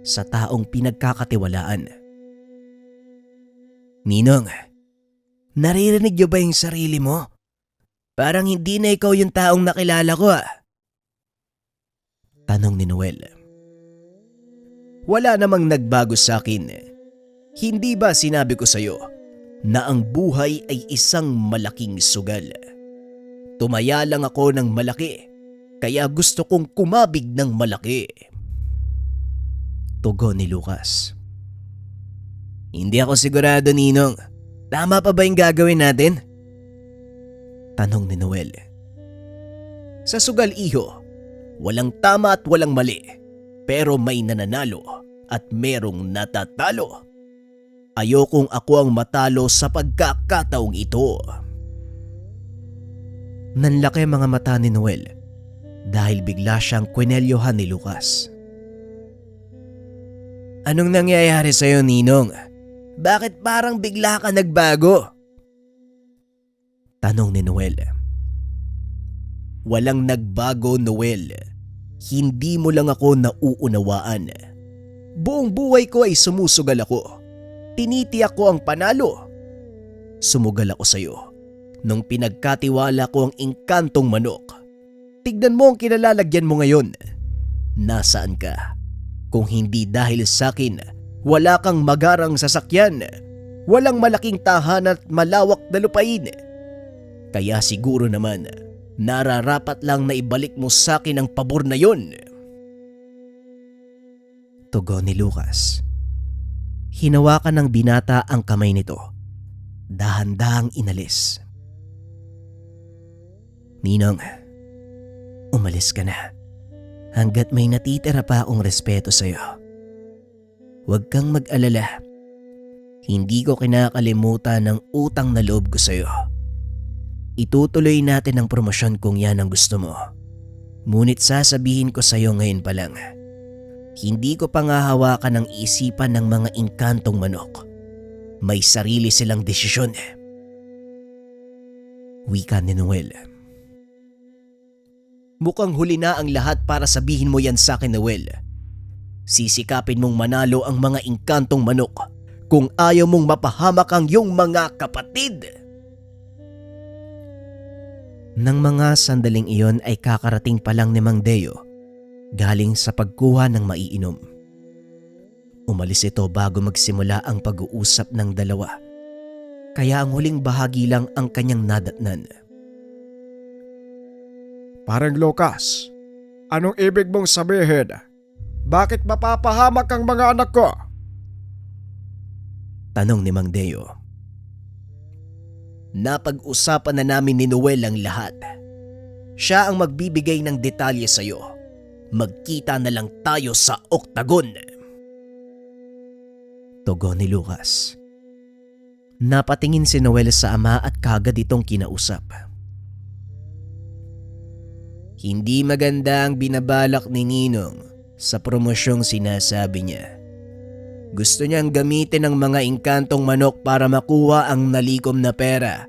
sa taong pinagkakatiwalaan. Ninong, naririnig niyo ba yung sarili mo? Parang hindi na ikaw yung taong nakilala ko ah. Tanong ni Noel. Wala namang nagbago sa akin. Hindi ba sinabi ko sa'yo na ang buhay ay isang malaking sugal? Tumaya lang ako ng malaki, kaya gusto kong kumabig ng malaki. Tugon ni Lucas. Hindi ako sigurado, Ninong. Tama pa ba yung gagawin natin? Tanong ni Noel. Sa sugal, iho, walang tama at walang mali. Pero may nananalo at merong natatalo. Ayokong ako ang matalo sa pagkakataong ito. Nanlaki mga mata ni Noel dahil bigla siyang kwinelyohan ni Lucas. Anong nangyayari sa'yo, Ninong? Bakit parang bigla ka nagbago? Tanong ni Noel. Walang nagbago, Noel. Hindi mo lang ako nauunawaan. Buong buhay ko ay sumusugal ako. Tinitiyak ko ang panalo. Sumugal ako sa'yo nung pinagkatiwala ko ang engkantong manok. Tignan mo ang kinalalagyan mo ngayon. Nasaan ka? Kung hindi dahil sa akin, wala kang magarang sasakyan. Walang malaking tahanan at malawak na lupain. Kaya siguro naman, nararapat lang na ibalik mo sa akin ang pabor na yon. Tugon ni Lucas. Hinawakan ng binata ang kamay nito. Dahan-dahang inalis. Ninong, umalis ka na. Hanggat may natitira pa akong respeto sa'yo. Huwag kang mag-alala. Hindi ko kinakalimutan ang utang na loob ko sa'yo. Itutuloy natin ang promosyon kung yan ang gusto mo. Ngunit sasabihin ko sa'yo ngayon pa lang. Hindi ko pa nga hawakan ang isipan ng mga engkantong manok. May sarili silang desisyon. Wika ni Noel. Mukhang huli na ang lahat para sabihin mo yan sa akin, Noel. Sisikapin mong manalo ang mga engkantong manok kung ayaw mong mapahamak ang iyong mga kapatid. Nang mga sandaling iyon ay kakarating pa lang ni Mang Deo galing sa pagkuha ng maiinom. Umalis ito bago magsimula ang pag-uusap ng dalawa. Kaya ang huling bahagi lang ang kanyang nadatnan. Parang Lucas, anong ibig mong sabihin? Bakit mapapahamak ang mga anak ko? Tanong ni Mang Deo. Napag-usapan na namin ni Noel ang lahat. Siya ang magbibigay ng detalye sa'yo. Magkita na lang tayo sa oktagon. Tugon ni Lucas. Napatingin si Noel sa ama at kagad itong kinausap. Hindi maganda ang binabalak ni Ninong sa promosyong sinasabi niya. Gusto niyang gamitin ang mga engkantong manok para makuha ang nalikom na pera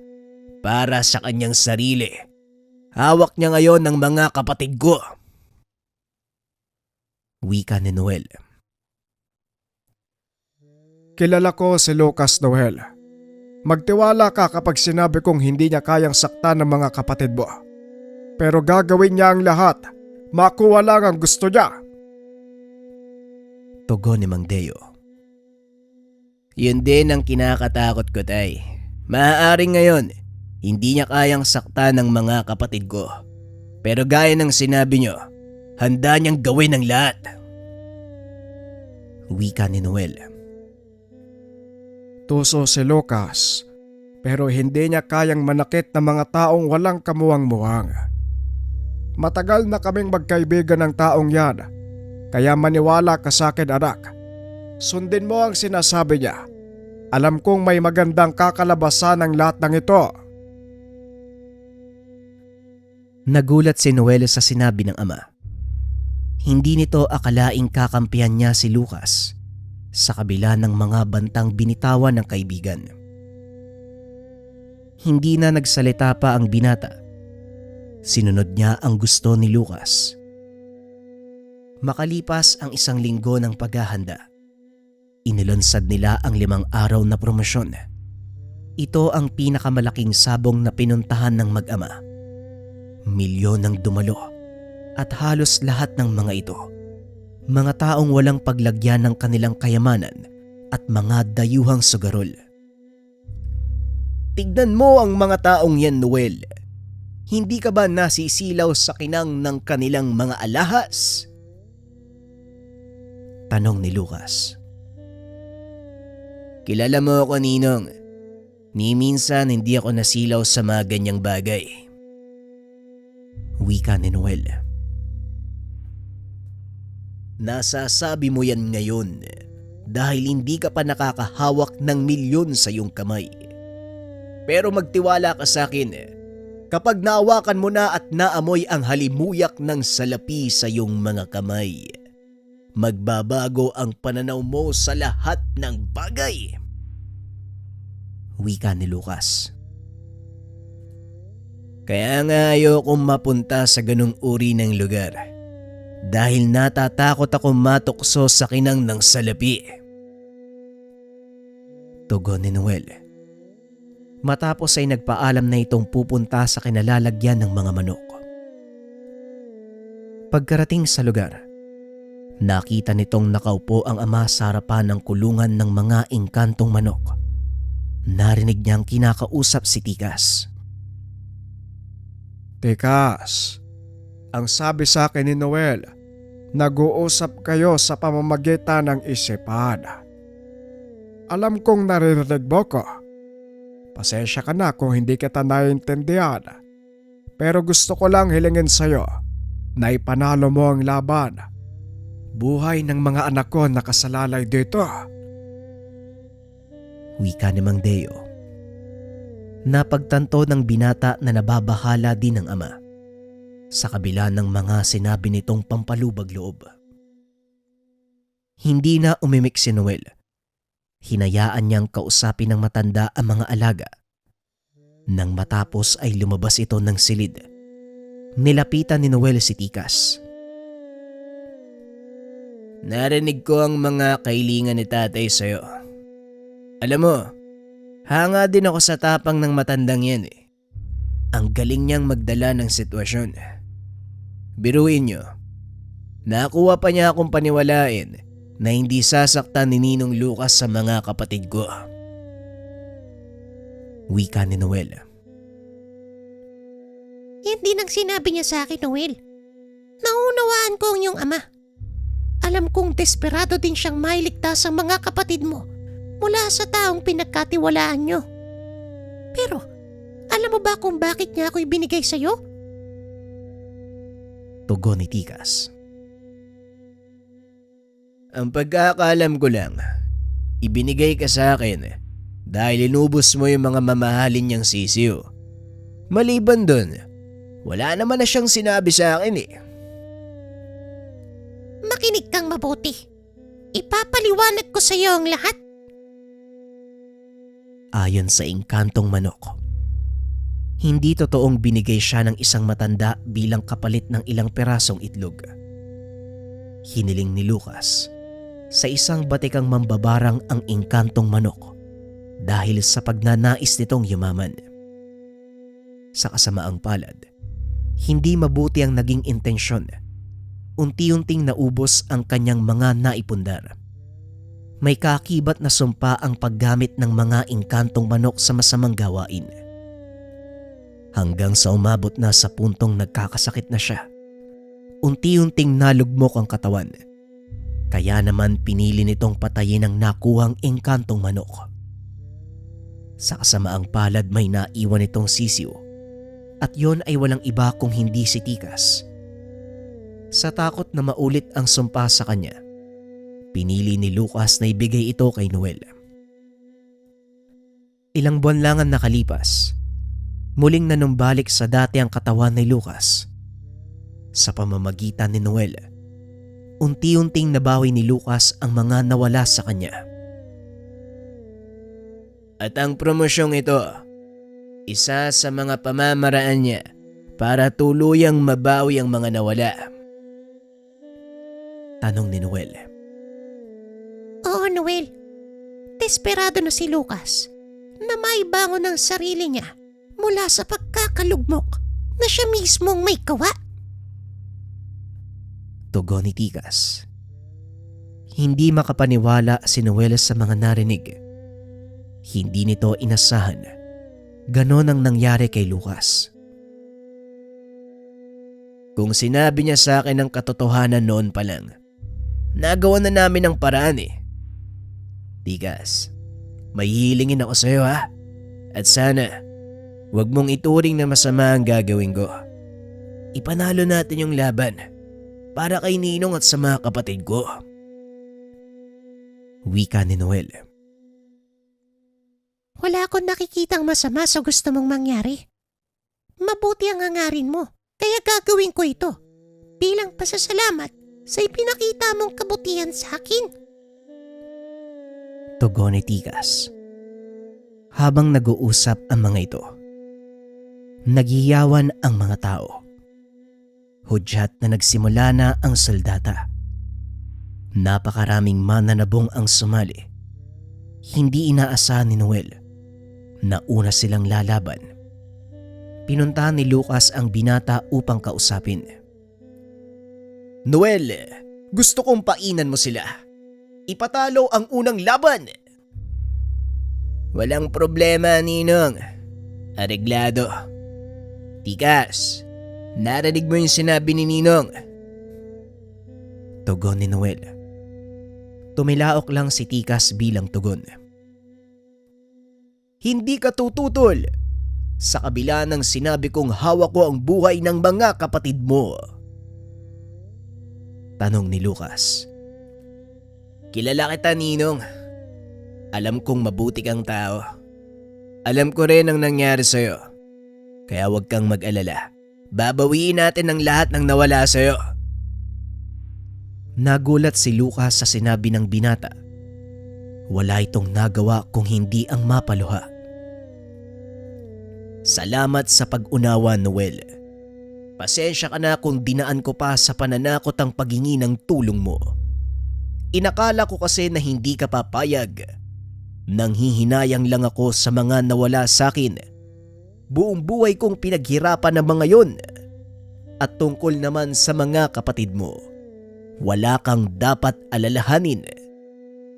para sa kanyang sarili. Hawak niya ngayon ng mga kapatid ko. Wika ni Noel. Kilala ko si Lucas, Noel. Magtiwala ka kapag sinabi kong hindi niya kayang saktan ng mga kapatid mo. Pero gagawin niya ang lahat. Makuha lang ang gusto niya. Tugon ni Mang Deo. Yun din ang kinakatakot ko, tay. Maaaring ngayon, hindi niya kayang saktan ng mga kapatid ko. Pero gaya ng sinabi niyo, handa niyang gawin ang lahat. Wika ni Noel. Tuso si Lucas, pero hindi niya kayang manakit ng mga taong walang kamuwang-muwang. Matagal na kaming magkaibigan ng taong yan, kaya maniwala ka sa akin, anak. Sundin mo ang sinasabi niya. Alam kong may magandang kakalabasan ng lahat ng ito. Nagulat si Noel sa sinabi ng ama. Hindi nito akalaing kakampihan niya si Lucas sa kabila ng mga bantang binitawan ng kaibigan. Hindi na nagsalita pa ang binata. Sinunod niya ang gusto ni Lucas. Makalipas ang 1 linggo ng paghahanda, inilunsad nila ang 5 araw na promosyon. Ito ang pinakamalaking sabong na pinuntahan ng mag-ama. Milyon ang dumalo at halos lahat ng mga ito, mga taong walang paglagyan ng kanilang kayamanan at mga dayuhang sugarol. Tignan mo ang mga taong yan, Noel. Hindi ka ba nasisilaw sa kinang ng kanilang mga alahas? Tanong ni Lucas. Kilala mo ako, Ninong. Ni minsan hindi ako nasilaw sa mga ganyang bagay. Wika ni Noel. Nasasabi mo yan ngayon dahil hindi ka pa nakakahawak ng milyon sa iyong kamay. Pero magtiwala ka sa akin, kapag naawakan mo na at naamoy ang halimuyak ng salapi sa iyong mga kamay, magbabago ang pananaw mo sa lahat ng bagay. Wika ni Lucas. Kaya nga ayokong mapunta sa ganung uri ng lugar dahil natatakot akong matukso sa kinang ng salapi. Tugon ni Noel. Matapos ay nagpaalam na itong pupunta sa kinalalagyan ng mga manok. Pagkarating sa lugar, nakita nitong nakaupo ang ama sa harapan ng kulungan ng mga engkantong manok. Narinig niyang kinakausap si Tikas. Tikas, ang sabi sa akin ni Noel, nag-uusap kayo sa pamamagitan ng isipan. Alam kong naririnig mo ko. Pasensya ka na kung hindi kita naiintindihan. Pero gusto ko lang hilingin sa'yo na ipanalo mo ang laban. Buhay ng mga anak ko nakasalalay dito. Wika ni Mang Deo. Napagtanto ng binata na nababahala din ng ama sa kabila ng mga sinabi nitong pampalubag loob. Hindi na umimik si Noel. Hinayaan niyang kausapin ng matanda ang mga alaga. Nang matapos ay lumabas ito ng silid. Nilapitan ni Noel si Tikas. Narinig ko ang mga kailingan ni tatay sa'yo. Alam mo, hanga din ako sa tapang ng matandang yan eh. Ang galing niyang magdala ng sitwasyon. Biruin niyo, nakuha pa niya akong paniwalain na hindi sasaktan ni Ninong Lucas sa mga kapatid ko. Wika ni Noel. Hindi nang sinabi niya sa akin, Noel. Naunawaan ko ang iyong ama. Alam kong desperado din siyang mailigtas ang mga kapatid mo mula sa taong pinagkatiwalaan niyo. Pero, alam mo ba kung bakit niya ako ibinigay sa'yo? Tugon ni Tikas. Ang pagkakaalam ko lang, ibinigay ka sa akin dahil inubos mo yung mga mamahalin niyang sisiyo. Maliban dun, wala naman na siyang sinabi sa akin eh. Makinig kang mabuti. Ipapaliwanag ko sa iyo ang lahat. Ayon sa engkantong manok, hindi totoong binigay siya ng isang matanda bilang kapalit ng ilang perasong itlog. Hiniling ni Lucas sa isang batikang mambabarang ang engkantong manok dahil sa pagnanais nitong yumaman. Sa kasamaang palad, hindi mabuti ang naging intensyon. Unti-unting naubos ang kanyang mga naipundar. May kaakibat na sumpa ang paggamit ng mga engkantong manok sa masamang gawain. Hanggang sa umabot na sa puntong nagkakasakit na siya. Unti-unting nalugmok ang katawan. Kaya naman pinili nitong patayin ang nakuhang engkantong manok. Sa kasamaang palad may naiwan itong sisiw. At yon ay walang iba kung hindi si Tikas. Sa takot na maulit ang sumpa sa kanya, pinili ni Lucas na ibigay ito kay Noel. Ilang buwan lang ang nakalipas, muling nanumbalik sa dati ang katawan ni Lucas. Sa pamamagitan ni Noel, unti-unting nabawi ni Lucas ang mga nawala sa kanya. At ang promosyong ito, isa sa mga pamamaraan niya para tuluyang mabawi ang mga nawala. Tanong ni Noel. Oo, Noel. Desperado na si Lucas na maibangon ang sarili niya mula sa pagkakalugmok na siya mismong may kawa. Tugon ni Tikas. Hindi makapaniwala si Noel sa mga narinig. Hindi nito inasahan. Ganon ang nangyari kay Lucas. Kung sinabi niya sa akin ang katotohanan noon pa lang, nagawa na namin ang paraan eh. Tikas, may hihilingin ako sa iyo ha. At sana, huwag mong ituring na masama ang gagawin ko. Ipanalo natin yung laban para kay Ninong at sa mga kapatid ko. Wika ni Noel. Wala akong nakikitang masama sa gusto mong mangyari. Mabuti ang hangarin mo, kaya gagawin ko ito. Bilang pasasalamat sa ipinakita mong kabutihan sa akin. Tugon ni Tikas. Habang nag-uusap ang mga ito, naghiyawan ang mga tao. Hudyat na nagsimula na ang soldata. Napakaraming mananabong ang sumali. Hindi inaasahan ni Noel na una silang lalaban. Pinuntahan ni Lucas ang binata upang kausapin. Noel, gusto kong painan mo sila. Ipatalo ang unang laban. Walang problema, Ninong. Areglado. Tikas, narinig mo yung sinabi ni Ninong? Tugon ni Noel. Tumilaok lang si Tikas bilang tugon. Hindi ka tututol. Sa kabila ng sinabi kong hawak ko ang buhay ng mga kapatid mo. Tanong ni Lucas. Kilala kita, Ninong. Alam kong mabuti kang tao. Alam ko rin ang nangyari sa'yo. Kaya huwag kang mag-alala. Babawiin natin ang lahat ng nawala sa'yo. Nagulat si Lucas sa sinabi ng binata. Wala itong nagawa kung hindi ang mapaluha. Salamat sa pag-unawa, Noel. Pasensya ka na kung dinaan ko pa sa pananakot ang paghingi ng tulong mo. Inakala ko kasi na hindi ka papayag. Nanghihinayang lang ako sa mga nawala sa akin. Buong buhay kong pinaghirapan ng mga yon. At tungkol naman sa mga kapatid mo, wala kang dapat alalahanin.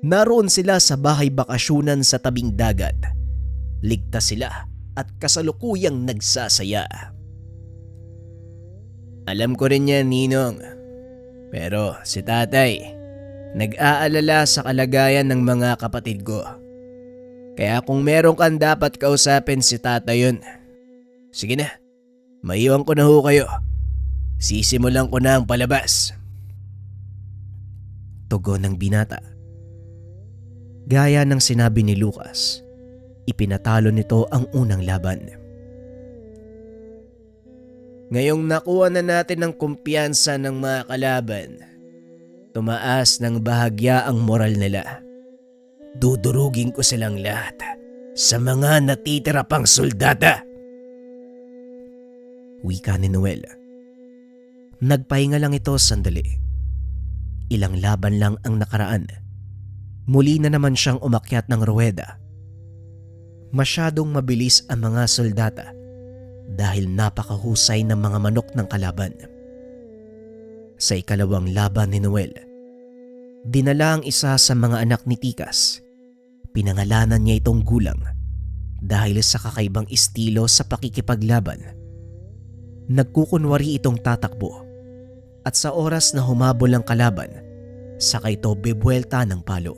Naroon sila sa bahay bakasyunan sa tabing dagat. Ligtas sila at kasalukuyang nagsasaya. Alam ko rin yan, Ninong. Pero si tatay, nag-aalala sa kalagayan ng mga kapatid ko. Kaya kung meron kang dapat kausapin si tatay yun. Sige na, maiwan ko na ho kayo. Sisimulan ko na ang palabas. Tugon ng binata. Gaya ng sinabi ni Lucas, ipinatalo nito ang unang laban. Ngayong nakuha na natin ang kumpiyansa ng mga kalaban, tumaas ng bahagya ang moral nila. Dudurugin ko silang lahat sa mga natitira pang soldata. Wika ni Noel. Nagpahinga lang ito sandali. Ilang laban lang ang nakaraan. Muli na naman siyang umakyat ng ruweda. Masyadong mabilis ang mga soldata dahil napakahusay ng mga manok ng kalaban. Sa ikalawang laban ni Noel, dinala ang isa sa mga anak ni Tikas. Pinangalanan niya itong Gulang dahil sa kakaibang estilo sa pakikipaglaban. Nagkukunwari itong tatakbo at sa oras na humabol ang kalaban, saka ito bibuelta ng palo.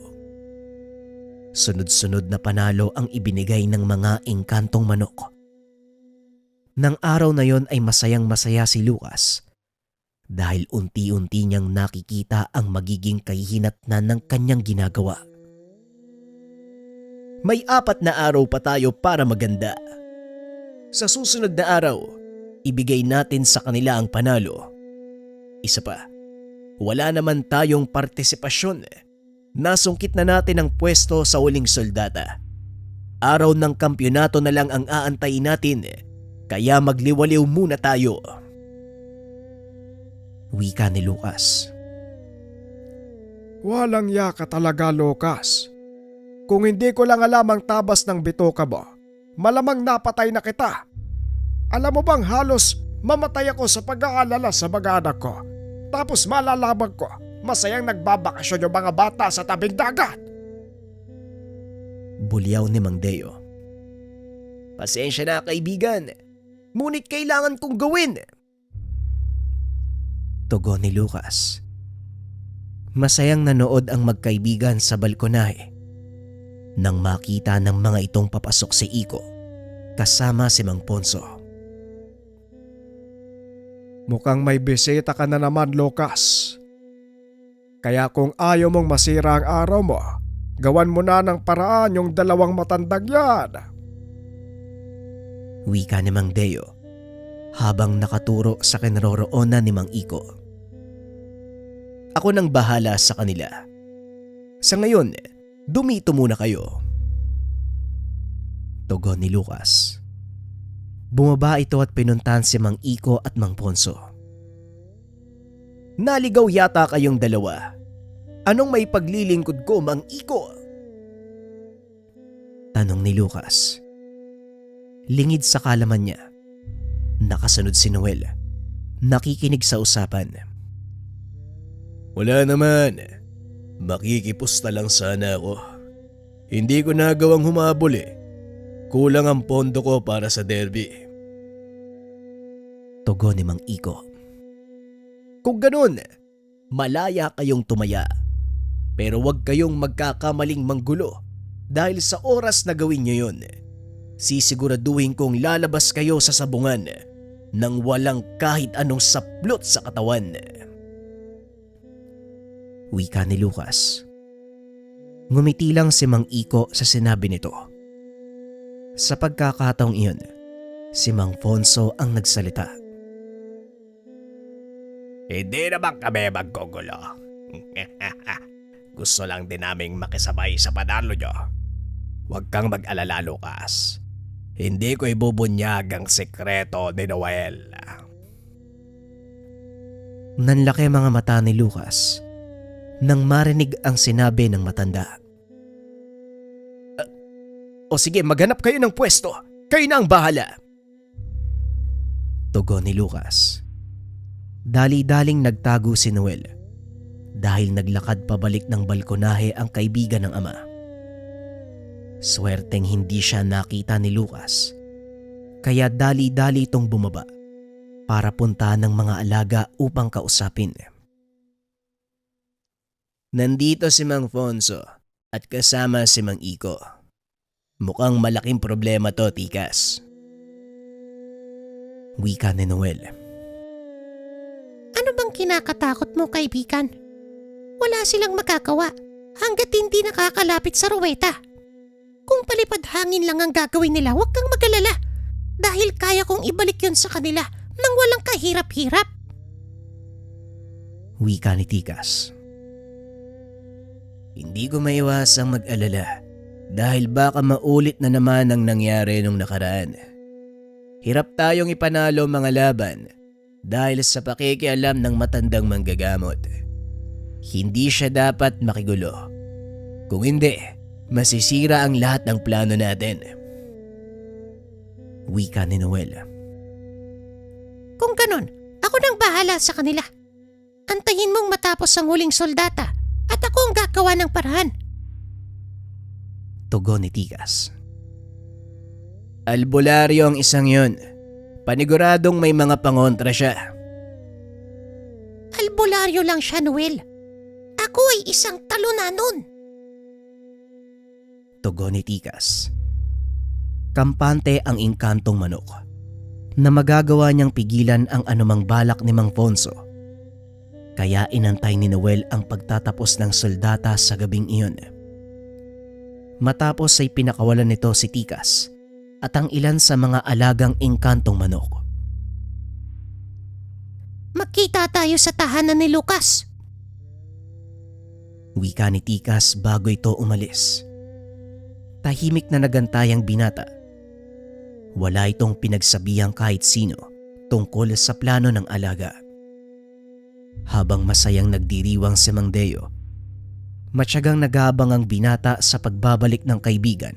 Sunod-sunod na panalo ang ibinigay ng mga engkantong manok. Nang araw na yon ay masayang-masaya si Lucas dahil unti-unti niyang nakikita ang magiging kahihinatnan ng kanyang ginagawa. May 4 na araw pa tayo para maganda. Sa susunod na araw, ibigay natin sa kanila ang panalo. Isa pa, wala naman tayong partisipasyon. Nasungkit na natin ang pwesto sa uling soldata. Araw ng kampyonato na lang ang aantayin natin, kaya magliwaliw muna tayo. Wika ni Lucas. Walang yaka talaga, Lucas. Kung hindi ko lang alam ang tabas ng bitoka mo, malamang napatay na kita. Alam mo bang halos mamatay ako sa pag-aalala sa mga anak ko. Tapos malalabag ko, masayang nagbabakasyon yung mga bata sa tabing dagat. Bulyaw ni Mang Deo. Pasensya na, kaibigan. Ngunit kailangan kong gawin. Tugon ni Lucas. Masayang nanood ang magkaibigan sa balkonahe nang makita ng mga itong papasok si Iko kasama si Mang Ponso. Mukhang may bisita ka na naman, Lucas. Kaya kung ayaw mong masira ang araw mo, Gawan mo na ng paraan yung dalawang matandang yan. Wika ni Mang Deo habang nakaturo sa kinaroroonan ni Mang Iko. Ako nang bahala sa kanila. Sa ngayon, dumito muna kayo. Tugon ni Lucas. Bumaba ito at pinuntahan si Mang Iko at Mang Ponso. Naligaw yata kayong dalawa. Anong may paglilingkod ko, Mang Iko? Tanong ni Lucas. Lingid sa kalaman niya. Nakasunod si Noel. Nakikinig sa usapan. Wala naman. Makikipusta lang sana ako. Hindi ko nagawang humabol eh. Kulang ang pondo ko para sa derby. Tugon ni Mang Iko. Kung ganun, malaya kayong tumaya. Pero huwag kayong magkakamaling manggulo dahil sa oras na gawin niyo yun. Sisiguraduhin kong lalabas kayo sa sabungan nang walang kahit anong saplot sa katawan. Wika ni Lucas. Ngumiti lang si Mang Iko sa sinabi nito. Sa pagkakataong iyon, si Mang Fonso ang nagsalita. Hindi naman kami magkugulo. Gusto lang din naming makisabay sa panalo nyo. Huwag kang mag-alala, Lucas. Hindi ko ibubunyag ang sekreto ni Noel. Nanlaki mga mata ni Lucas nang marinig ang sinabi ng matanda. O sige, maghanap kayo ng pwesto. Kayo na ang bahala. Tugon ni Lucas. Dali-daling nagtago si Noel dahil naglakad pabalik ng balkonahe ang kaibigan ng ama. Swerteng hindi siya nakita ni Lucas, kaya dali-dali itong bumaba para puntahan ng mga alaga upang kausapin. Nandito si Mang Fonso at kasama si Mang Iko. Mukhang malaking problema to, Tikas. Wika ni Noel. Ano bang kinakatakot mo, kaibigan? Wala silang magagawa hanggat hindi nakakalapit sa ruweta. Kung palipad hangin lang ang gagawin nila, huwag kang mag-alala. Dahil kaya kong ibalik yun sa kanila nang walang kahirap-hirap. Wika ni Tikas. Hindi ko maiwasang mag-alala dahil baka maulit na naman ang nangyari nung nakaraan. Hirap tayong ipanalo mga laban dahil sa pakikialam ng matandang manggagamot. Hindi siya dapat makigulo. Kung hindi, masisira ang lahat ng plano natin. Wika ni Noel. Kung ganon, ako nang bahala sa kanila. Antayin mong matapos ang huling soldata at ako ang gagawa ng paraan. Tugon ni Tikas. Albularyo ang isang yun. Paniguradong may mga pangontra siya. Albularyo lang siya, Noel. Ako ay isang talunanon. Tugon ni Tikas. Kampante ang inkantong manok na magagawa niyang pigilan ang anumang balak ni Mang Fonso. Kaya inantay ni Noel ang pagtatapos ng soldata sa gabing iyon. Matapos ay pinakawalan nito si Tikas at ang ilan sa mga alagang inkantong manok. Magkita tayo sa tahanan ni Lucas. Wika ni Tikas bago ito umalis. Tahimik na nagantay ang binata. Wala itong pinagsabihang kahit sino tungkol sa plano ng alaga. Habang masayang nagdiriwang si Mang Deo, matyagang naghabang ang binata sa pagbabalik ng kaibigan.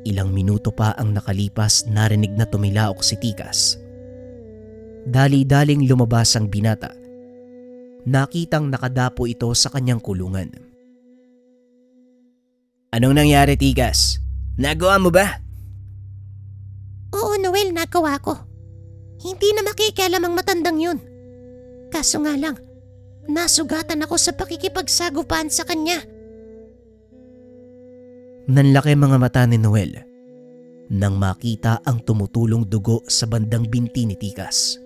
Ilang minuto pa ang nakalipas, narinig na tumilaok si Tikas. Dali-daling lumabas ang binata. Nakitang nakadapo ito sa kanyang kulungan. Anong nangyari, Tikas? Nagawa mo ba? Oo, Noel, nagawa ko. Hindi na makikialam ang matandang yun. Kaso nga lang, nasugatan ako sa pakikipagsagupaan sa kanya. Nanlaki mga mata ni Noel nang makita ang tumutulong dugo sa bandang binti ni Tikas.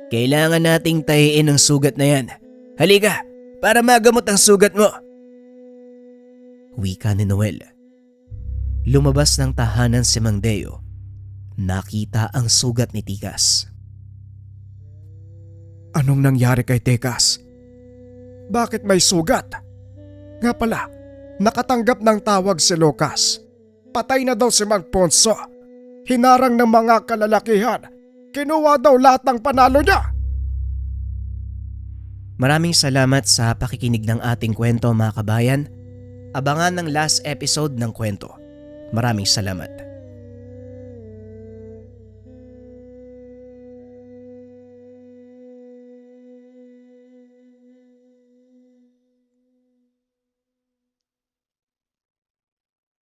Kailangan nating tahiin ang sugat na yan. Halika, para magamot ang sugat mo. Wika ni Noel. Lumabas ng tahanan si Mang Deo. Nakita ang sugat ni Tikas. Anong nangyari kay Tikas? Bakit may sugat? Nga pala, nakatanggap ng tawag si Lucas. Patay na daw si Mang Ponso. Hinarang ng mga kalalakihan. Kinuha daw lahat ng panalo niya. Maraming salamat sa pakikinig ng ating kwento mga kabayan. Abangan ng last episode ng kwento. Maraming salamat.